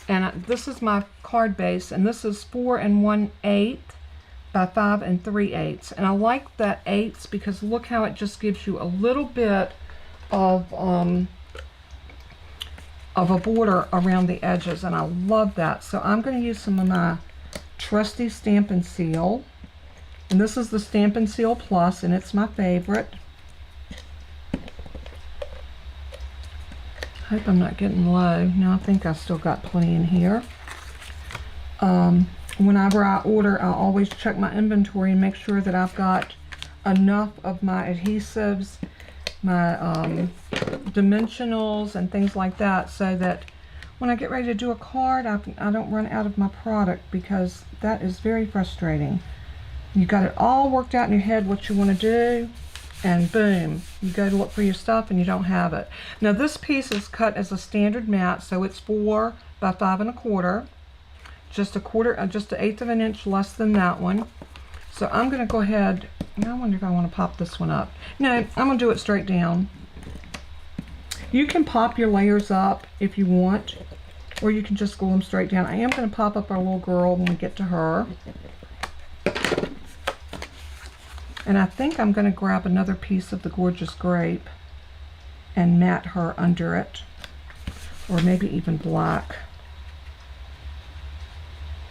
And this is my card base, and this is 4 1/8 by 5 3/8, and I like that 8s because look how it just gives you a little bit of a border around the edges, and I love that. So I'm going to use some of my trusty Stampin Seal, and this is the Stampin Seal Plus, and it's my favorite. I hope I'm not getting low. No, I think I still got plenty in here. Whenever I order, I always check my inventory and make sure that I've got enough of my adhesives, my dimensionals, and things like that, so that when I get ready to do a card, I don't run out of my product, because that is very frustrating. You got it all worked out in your head what you want to do, and boom, you go to look for your stuff and you don't have it. Now this piece is cut as a standard mat, so it's 4 by 5 1/4, just an eighth of an inch less than that one. So I'm going to go ahead. I wonder if I want to pop this one up. No, I'm going to do it straight down. You can pop your layers up if you want, or you can just glue them straight down. I am going to pop up our little girl when we get to her. And I think I'm going to grab another piece of the Gorgeous Grape and mat her under it, or maybe even black.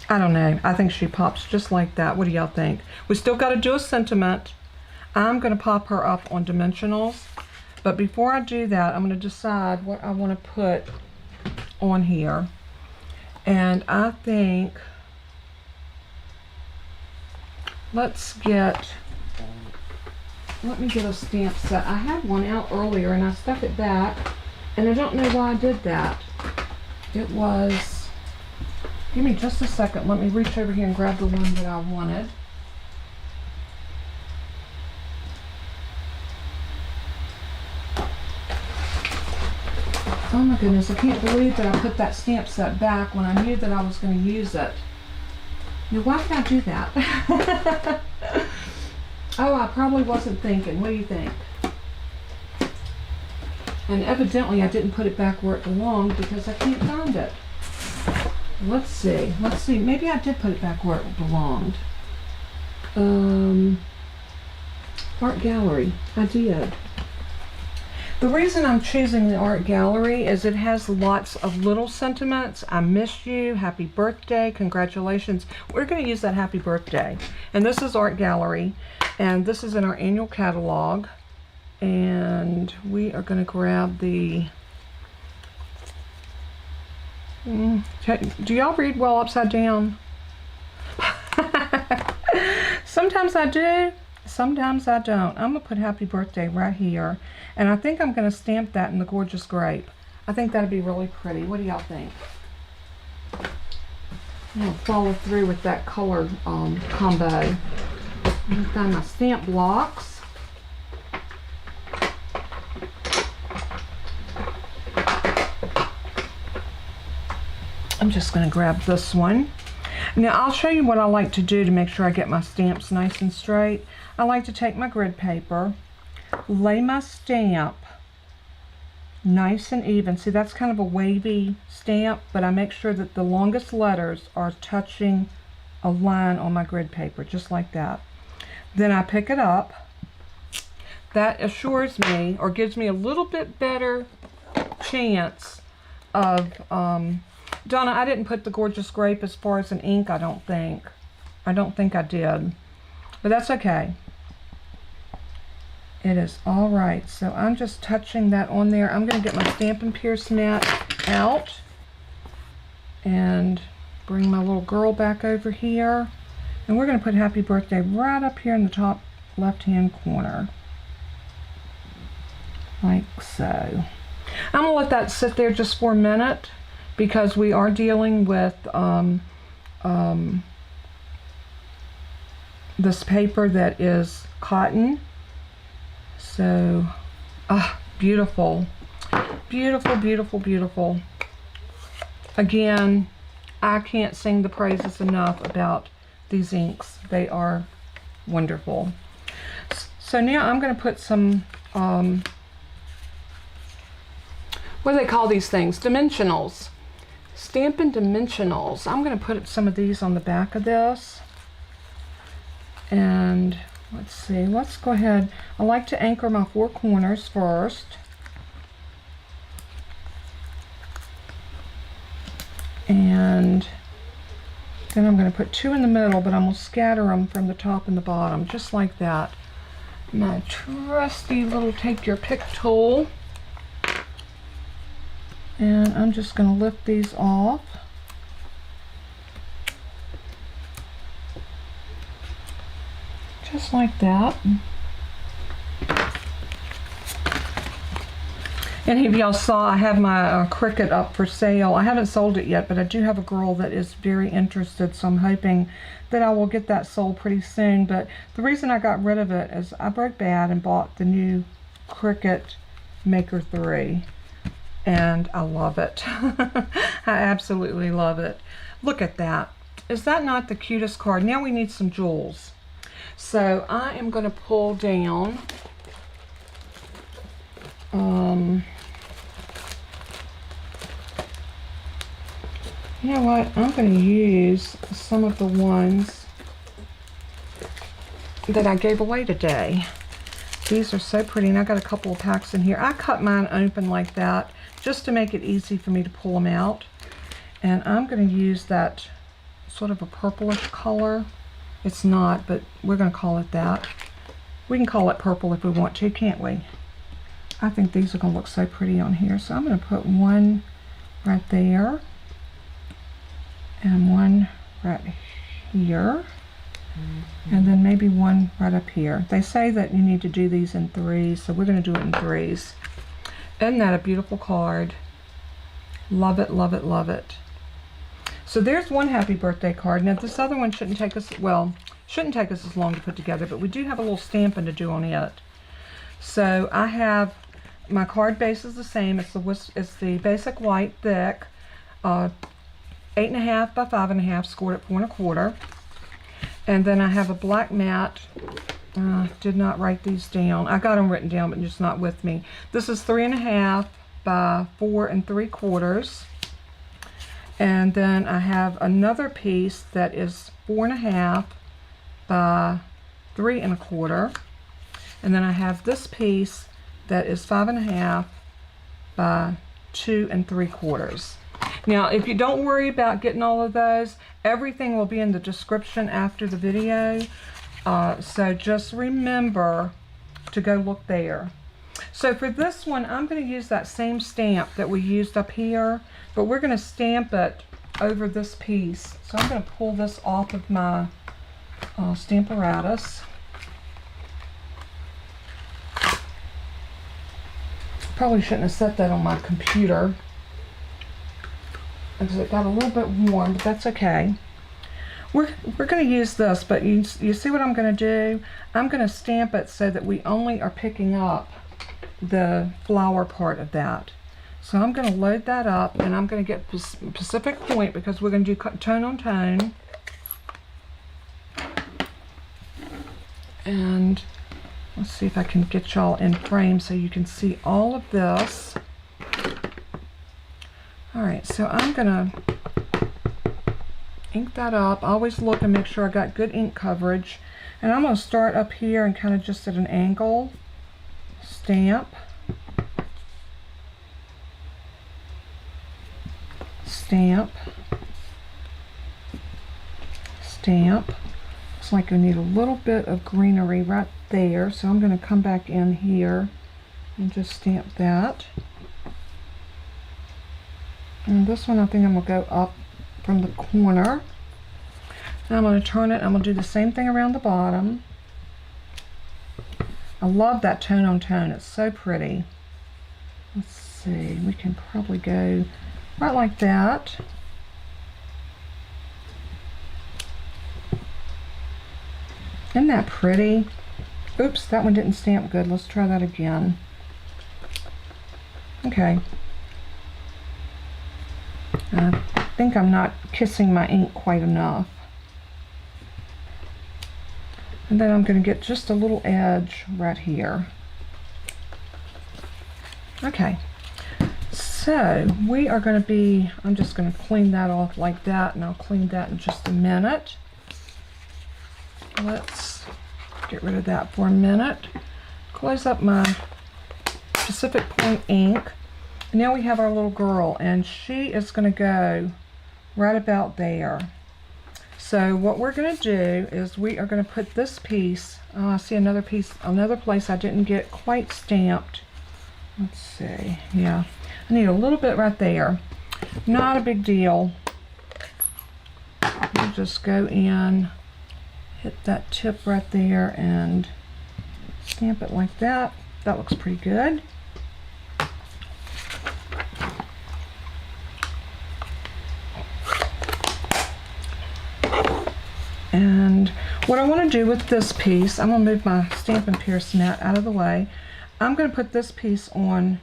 I don't know. I think she pops just like that. What do y'all think? We still got to do a sentiment. I'm going to pop her up on dimensionals. But before I do that, I'm going to decide what I want to put on here. And I think, let me get a stamp set. I had one out earlier and I stuck it back, and I don't know why I did that. It was, give me just a second. Let me reach over here and grab the one that I wanted. Oh my goodness, I can't believe that I put that stamp set back when I knew that I was going to use it. Now, why did I do that? Oh, I probably wasn't thinking. What do you think? And evidently I didn't put it back where it belonged because I can't find it. Let's see. Maybe I did put it back where it belonged. Art Gallery. I did. The reason I'm choosing the Art Gallery is it has lots of little sentiments. I miss you, happy birthday, congratulations. We're going to use that happy birthday. And this is Art Gallery, and this is in our annual catalog. And we are going to grab the... Do y'all read well upside down? Sometimes I do. Sometimes I don't. I'm going to put happy birthday right here. And I think I'm going to stamp that in the Gorgeous Grape. I think that'd be really pretty. What do y'all think? I'm going to follow through with that color combo. I'm going to find my stamp blocks. I'm just going to grab this one. Now I'll show you what I like to do to make sure I get my stamps nice and straight. I like to take my grid paper, lay my stamp nice and even. See, that's kind of a wavy stamp, but I make sure that the longest letters are touching a line on my grid paper, just like that. Then I pick it up. That assures me, or gives me a little bit better chance of, Donna, I didn't put the Gorgeous Grape as far as an ink, I don't think. I don't think I did. But that's okay. It is all right. So I'm just touching that on there. I'm going to get my Stampin' Pierce mat out and bring my little girl back over here. And we're going to put happy birthday right up here in the top left-hand corner. Like so. I'm going to let that sit there just for a minute because we are dealing with this paper that is cotton. So, beautiful. Beautiful, beautiful, beautiful. Again, I can't sing the praises enough about these inks. They are wonderful. So now I'm going to put some, what do they call these things? Dimensionals. Stampin' Dimensionals. I'm going to put some of these on the back of this. And let's see, let's go ahead. I like to anchor my 4 corners first. And then I'm going to put 2 in the middle, but I'm going to scatter them from the top and the bottom, just like that. My trusty little take your pick tool. And I'm just going to lift these off. Just like that. Any of y'all saw I have my Cricut up for sale. I haven't sold it yet, but I do have a girl that is very interested, so I'm hoping that I will get that sold pretty soon. But the reason I got rid of it is I broke bad and bought the new Cricut Maker 3, and I love it. I absolutely love it. Look at that. Is that not the cutest card? Now we need some jewels. So I am going to pull down you know what, I'm going to use some of the ones that I gave away today. These are so pretty, and I got a couple of packs in here. I cut mine open like that just to make it easy for me to pull them out. And I'm going to use that sort of a purplish color. It's not, but we're going to call it that. We can call it purple if we want to, can't we? I think these are going to look so pretty on here. So I'm going to put one right there and one right here, and then maybe one right up here. They say that you need to do these in threes, so we're going to do it in threes. Isn't that a beautiful card? Love it, love it, love it. So there's one happy birthday card. Now this other one shouldn't take us, well, shouldn't take us as long to put together, but we do have a little stamping to do on it. So I have, my card base is the same. It's the basic white thick, 8.5 by 5.5, scored at 4 1/4. And then I have a black matte. Did not write these down. I got them written down, but just not with me. This is 3.5 by 4 3/4. And then I have another piece that is 4.5 by 3 1/4. And then I have this piece that is 5.5 by 2 3/4. Now, if you don't worry about getting all of those, everything will be in the description after the video. So just remember to go look there. So for this one, I'm going to use that same stamp that we used up here, but we're going to stamp it over this piece. So I'm going to pull this off of my Stamparatus. Probably shouldn't have set that on my computer because it got a little bit warm, but that's okay. We're going to use this, but you see what I'm going to do? I'm going to stamp it so that we only are picking up the flower part of that. So I'm going to load that up, and I'm going to get Pacific Point because we're going to do tone on tone. And let's see if I can get y'all in frame so you can see all of this. Alright, so I'm going to ink that up. Always look and make sure I got good ink coverage. And I'm going to start up here and kind of just at an angle. Stamp. Stamp. Stamp. Looks like I need a little bit of greenery right there, so I'm going to come back in here and just stamp that. And this one I think I'm going to go up from the corner. Now I'm going to turn it. I'm going to do the same thing around the bottom. I love that tone on tone. It's so pretty. Let's see. We can probably go right like that. Isn't that pretty? Oops, that one didn't stamp good. Let's try that again. Okay. I think I'm not kissing my ink quite enough. And then I'm going to get just a little edge right here. Okay. So we are going to be, I'm just going to clean that off like that, and I'll clean that in just a minute. Let's get rid of that for a minute. Close up my Pacific Point ink. And now we have our little girl, and she is going to go right about there. So what we're going to do is we are going to put this piece, I see another piece, another place I didn't get quite stamped. Let's see, yeah, I need a little bit right there. Not a big deal. We'll just go in, hit that tip right there and stamp it like that. That looks pretty good. And what I want to do with this piece, I'm going to move my Stampin' Pierce net out of the way. I'm going to put this piece on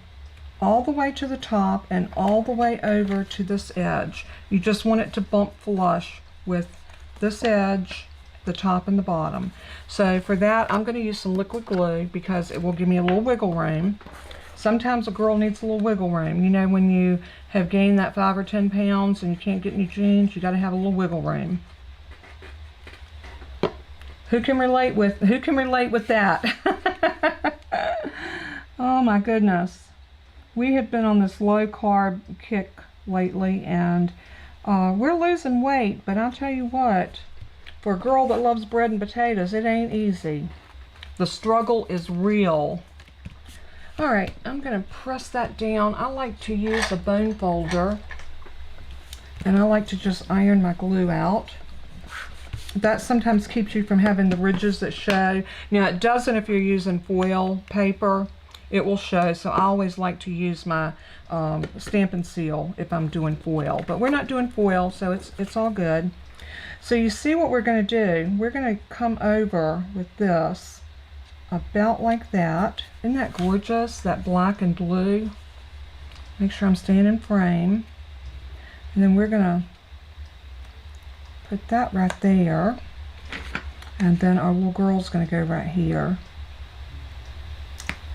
all the way to the top and all the way over to this edge. You just want it to bump flush with this edge, the top and the bottom. So for that, I'm going to use some liquid glue because it will give me a little wiggle room. Sometimes a girl needs a little wiggle room. You know, when you have gained that 5 or 10 pounds and you can't get any jeans, you got to have a little wiggle room. Who can relate with that? Oh my goodness. We have been on this low carb kick lately, and we're losing weight, but I'll tell you what, for a girl that loves bread and potatoes, it ain't easy. The struggle is real. Alright, I'm going to press that down. I like to use a bone folder, and I like to just iron my glue out. That sometimes keeps you from having the ridges that show. Now it doesn't if you're using foil paper. It will show, so I always like to use my Stampin Seal if I'm doing foil. But we're not doing foil, so it's all good. So you see what we're going to do. We're going to come over with this about like that. Isn't that gorgeous? That black and blue. Make sure I'm staying in frame. And then we're going to put that right there. And then our little girl's going to go right here.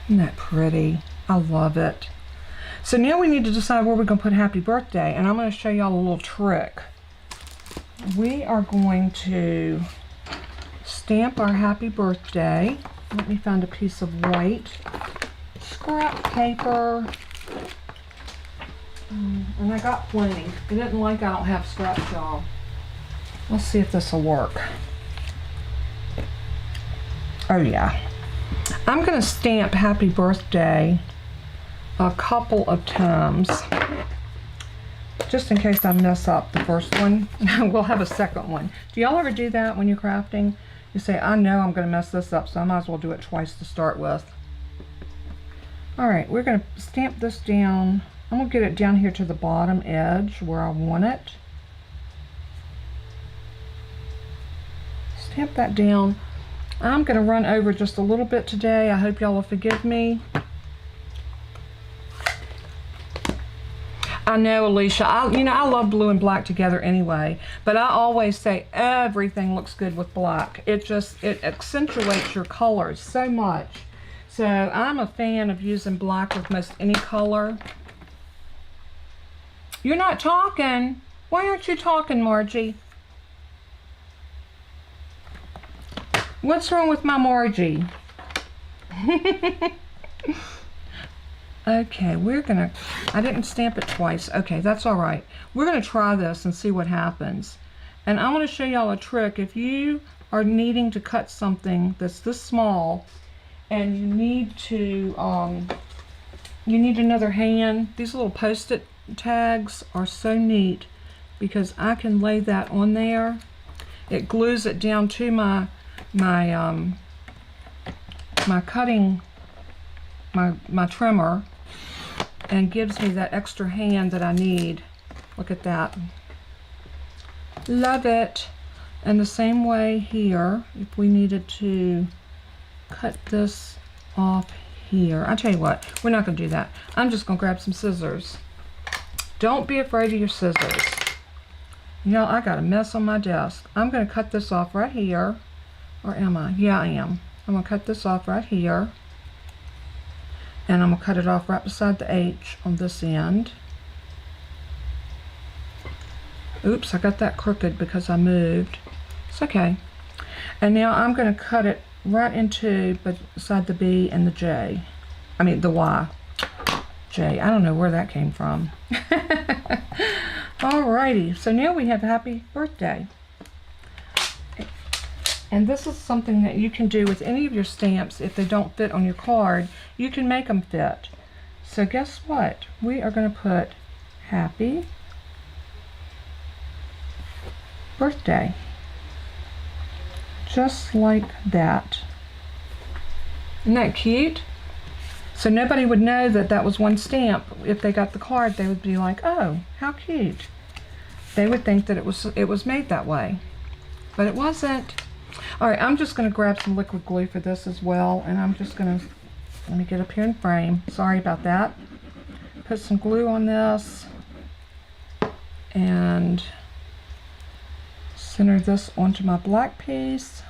Isn't that pretty? I love it. So now we need to decide where we're going to put happy birthday, and I'm going to show y'all a little trick. We are going to stamp our happy birthday. Let me find a piece of white scrap paper. And I got plenty. It isn't like I don't have scraps, y'all. Let's see if this will work. Oh yeah. I'm going to stamp happy birthday a couple of times, just in case I mess up the first one. We'll have a second one. Do y'all ever do that when you're crafting? You say, I know I'm going to mess this up, so I might as well do it twice to start with. Alright, we're going to stamp this down. I'm going to get it down here to the bottom edge where I want it. Stamp that down. I'm going to run over just a little bit today. I hope y'all will forgive me. I know, Alicia, I love blue and black together anyway, but I always say everything looks good with black. It accentuates your colors so much. So I'm a fan of using black with most any color. You're not talking. Why aren't you talking, Margie? What's wrong with my Margie? Okay, I didn't stamp it twice. Okay, that's all right. We're going to try this and see what happens. And I want to show y'all a trick. If you are needing to cut something that's this small and you need another hand, these little post-it tags are so neat because I can lay that on there. It glues it down to my trimmer and gives me that extra hand that I need. Look at that. Love it. And the same way here, if we needed to cut this off here. I'll tell you what, we're not going to do that. I'm just going to grab some scissors. Don't be afraid of your scissors. You know, I got a mess on my desk. I'm going to cut this off right here. Or am I? Yeah, I am. I'm going to cut this off right here. And I'm going to cut it off right beside the H on this end. Oops, I got that crooked because I moved. It's okay. And now I'm going to cut it right into beside the B and the J. I mean the Y. J. I don't know where that came from. Alrighty, so now we have happy birthday. And this is something that you can do with any of your stamps. If they don't fit on your card, you can make them fit. So guess what? We are going to put happy birthday. Just like that. Isn't that cute? So nobody would know that that was one stamp. If they got the card, they would be like, oh, how cute. They would think that it was made that way. but it wasn't. All right, I'm just going to grab some liquid glue for this as well, and I'm just going to, let me get up here in frame. Sorry about that. Put some glue on this and center this onto my black piece.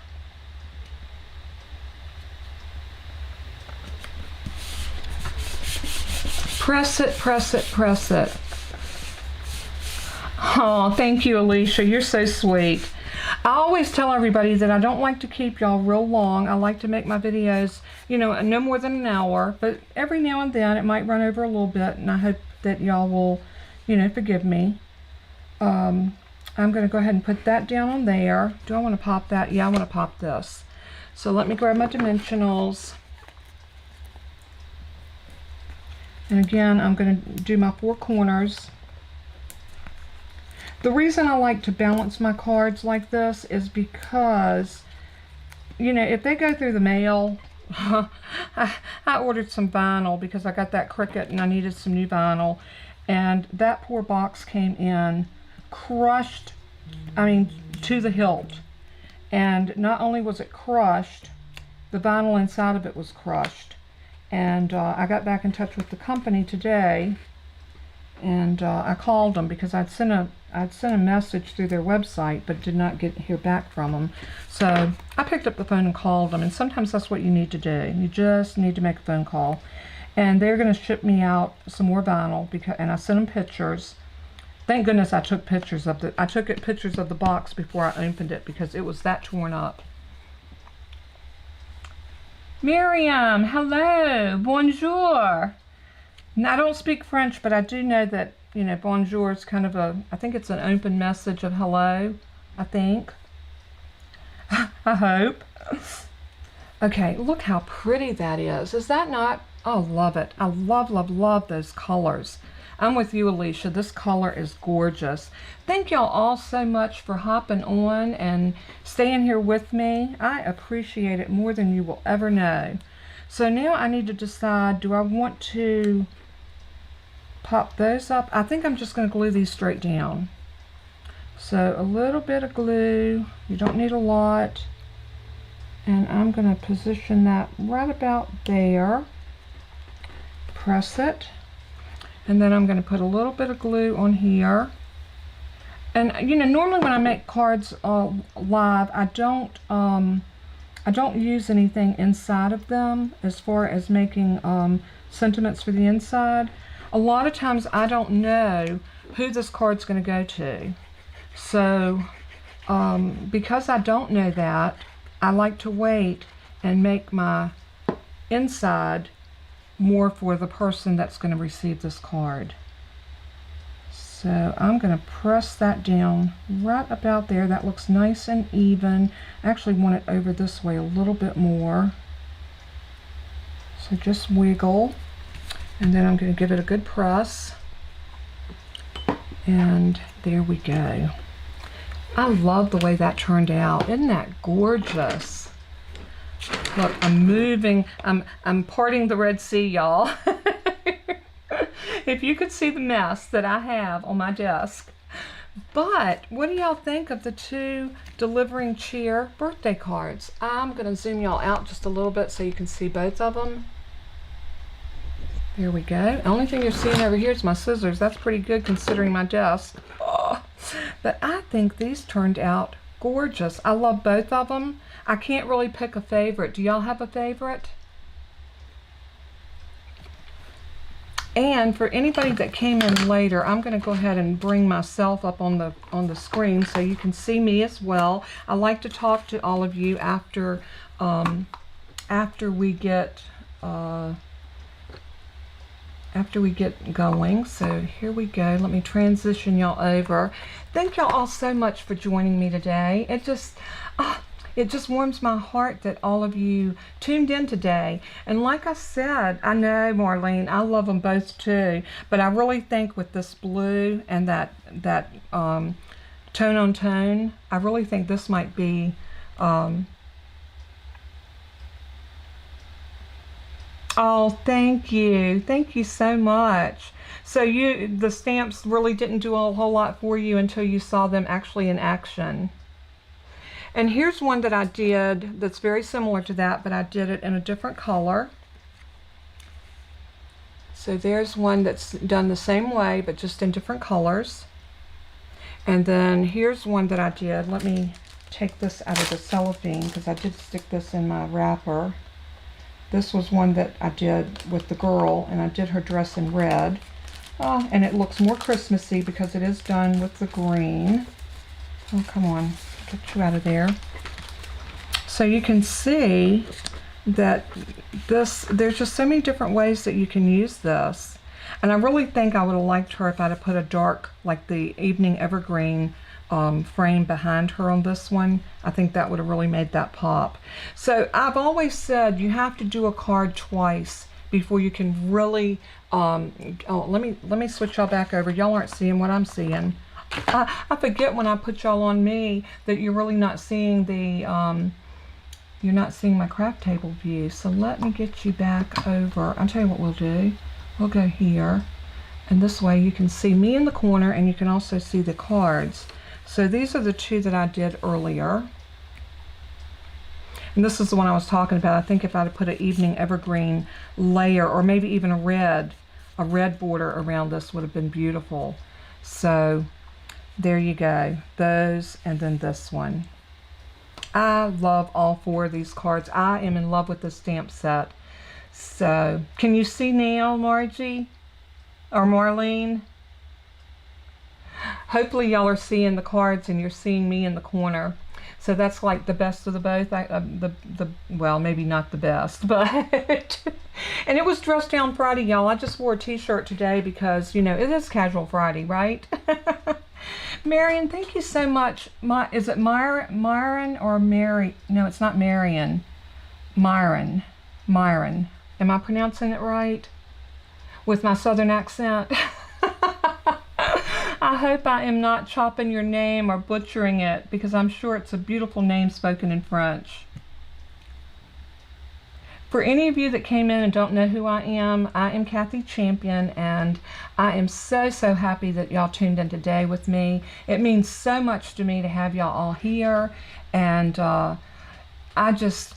Press it, press it, press it. Oh, thank you, Alicia. You're so sweet. I always tell everybody that I don't like to keep y'all real long. I like to make my videos, you know, no more than an hour, but every now and then it might run over a little bit, and I hope that y'all will, you know, forgive me. I'm going to go ahead and put that down on there. Do I want to pop that? Yeah, I want to pop this. So let me grab my dimensionals. And again, I'm going to do my 4 corners. The reason I like to balance my cards like this is because, you know, if they go through the mail, I ordered some vinyl because I got that Cricut and I needed some new vinyl. And that poor box came in crushed, I mean, to the hilt. And not only was it crushed, the vinyl inside of it was crushed. And I got back in touch with the company today, and I called them because I'd sent a message through their website but did not hear back from them. So I picked up the phone and called them, and sometimes that's what you need to do. You just need to make a phone call. And they're going to ship me out some more vinyl, and I sent them pictures. Thank goodness I took pictures of pictures of the box before I opened it because it was that torn up. Miriam, hello, bonjour. Now, I don't speak French, but I do know that, you know, bonjour is kind of I think it's an open message of hello, I think. I hope. Okay, look how pretty that is. Is that not? Oh, love it. I love, love, love those colors. I'm with you, Alicia. This color is gorgeous. Thank y'all all so much for hopping on and staying here with me. I appreciate it more than you will ever know. So now I need to decide, do I want to pop those up? I think I'm just going to glue these straight down. So a little bit of glue. You don't need a lot. And I'm going to position that right about there. Press it. And then I'm going to put a little bit of glue on here. And you know, normally when I make cards live, I don't use anything inside of them as far as making sentiments for the inside. A lot of times I don't know who this card's going to go to. So because I don't know that, I like to wait and make my inside more for the person that's going to receive this card. So I'm going to press that down right about there. That looks nice and even. I actually want it over this way a little bit more. So just wiggle, and then I'm going to give it a good press. And there we go. I love the way that turned out. Isn't that gorgeous? Look, I'm moving, I'm parting the Red Sea, y'all. If you could see the mess that I have on my desk. But what do y'all think of the 2 delivering cheer birthday cards? I'm going to zoom y'all out just a little bit so you can see both of them. There we go. The only thing you're seeing over here is my scissors. That's pretty good considering my desk. Oh, but I think these turned out gorgeous. I love both of them. I can't really pick a favorite. Do y'all have a favorite? And for anybody that came in later, I'm going to go ahead and bring myself up on the screen so you can see me as well. I like to talk to all of you after we get going. So here we go. Let me transition y'all over. Thank y'all all so much for joining me today. It just warms my heart that all of you tuned in today. And like I said, I know, Marlene, I love them both too, but I really think with this blue and that tone on tone, I really think this might be oh, thank you so much. So the stamps really didn't do a whole lot for you until you saw them actually in action. And here's one that I did that's very similar to that, but I did it in a different color. So there's one that's done the same way, but just in different colors. And then here's one that I did. Let me take this out of the cellophane because I did stick this in my wrapper. This was one that I did with the girl, and I did her dress in red. And it looks more Christmassy because it is done with the green. Oh, come on, get you out of there. So you can see that there's just so many different ways that you can use this. And I really think I would have liked her if I'd have put a dark, like the Evening Evergreen frame behind her on this one. I think that would have really made that pop. So I've always said you have to do a card twice before you can really, let me switch y'all back over. Y'all aren't seeing what I'm seeing. I forget when I put y'all on me that you're really not seeing the, you're not seeing my craft table view. So let me get you back over. I'll tell you what we'll do. We'll go here, and this way you can see me in the corner and you can also see the cards. So these are the two that I did earlier. And this is the one I was talking about. I think if I'd have put an Evening Evergreen layer, or maybe even a red border around this would have been beautiful. So there you go. Those, and then this one. I love all four of these cards. I am in love with the stamp set. So, can you see now, Margie? Or Marlene? Hopefully y'all are seeing the cards and you're seeing me in the corner. So that's like the best of the both. Well, maybe not the best, but and it was dressed down Friday, y'all. I just wore a t-shirt today because, you know, it is casual Friday, right? Marion, thank you so much. Is it Myron or Mary? No, it's not Marion. Myron. Am I pronouncing it right? With my southern accent? I hope I am not chopping your name or butchering it, because I'm sure it's a beautiful name spoken in French. For any of you that came in and don't know who I am Kathy Champion, and I am so happy that y'all tuned in today with me. It means so much to me to have y'all all here, and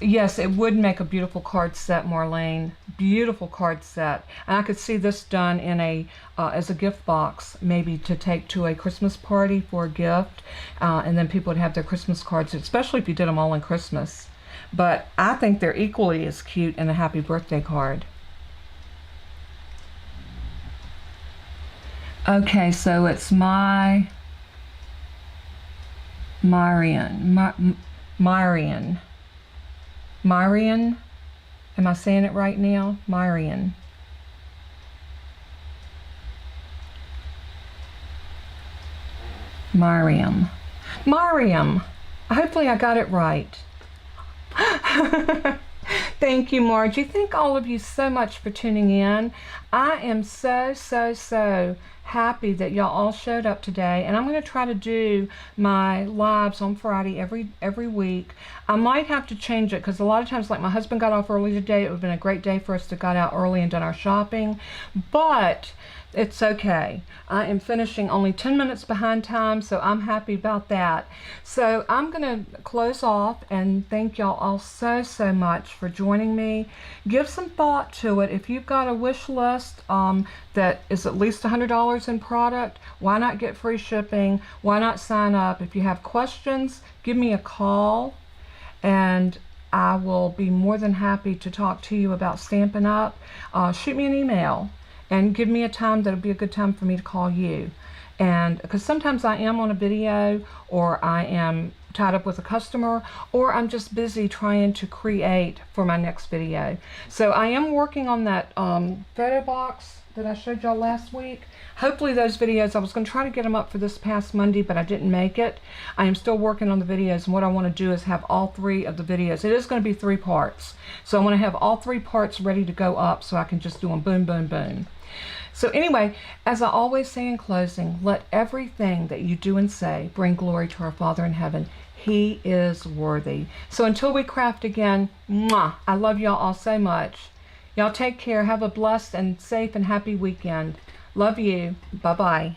yes, it would make a beautiful card set, Marlene. Beautiful card set. And I could see this done in a as a gift box, maybe to take to a Christmas party for a gift, and then people would have their Christmas cards, especially if you did them all in Christmas. But I think they're equally as cute in a happy birthday card. Okay, so it's Marion. Am I saying it right now? Marion. Mariam. Hopefully I got it right. Thank you, Margie. Thank all of you so much for tuning in. I am so happy that y'all all showed up today, and I'm going to try to do my lives on Friday every week. I might have to change it because a lot of times, like my husband got off early today, it would have been a great day for us to got out early and done our shopping, but it's okay. I am finishing only 10 minutes behind time, so I'm happy about that. So I'm going to close off and thank y'all all so much for joining me. Give some thought to it. If you've got a wish list that is at least $100 in product, why not get free shipping? Why not sign up? If you have questions, give me a call, and I will be more than happy to talk to you about Stampin' Up. Shoot me an email and give me a time that'll be a good time for me to call you. And because sometimes I am on a video, or I am tied up with a customer, or I'm just busy trying to create for my next video. So I am working on that photo box that I showed y'all last week. Hopefully those videos, I was going to try to get them up for this past Monday, but I didn't make it. I am still working on the videos, and what I want to do is have all three of the videos. It is going to be 3 parts. So I want to have all 3 parts ready to go up so I can just do them boom, boom, boom. So anyway, as I always say in closing, let everything that you do and say bring glory to our Father in heaven. He is worthy. So until we craft again, mwah, I love y'all all so much. Y'all take care. Have a blessed and safe and happy weekend. Love you. Bye-bye.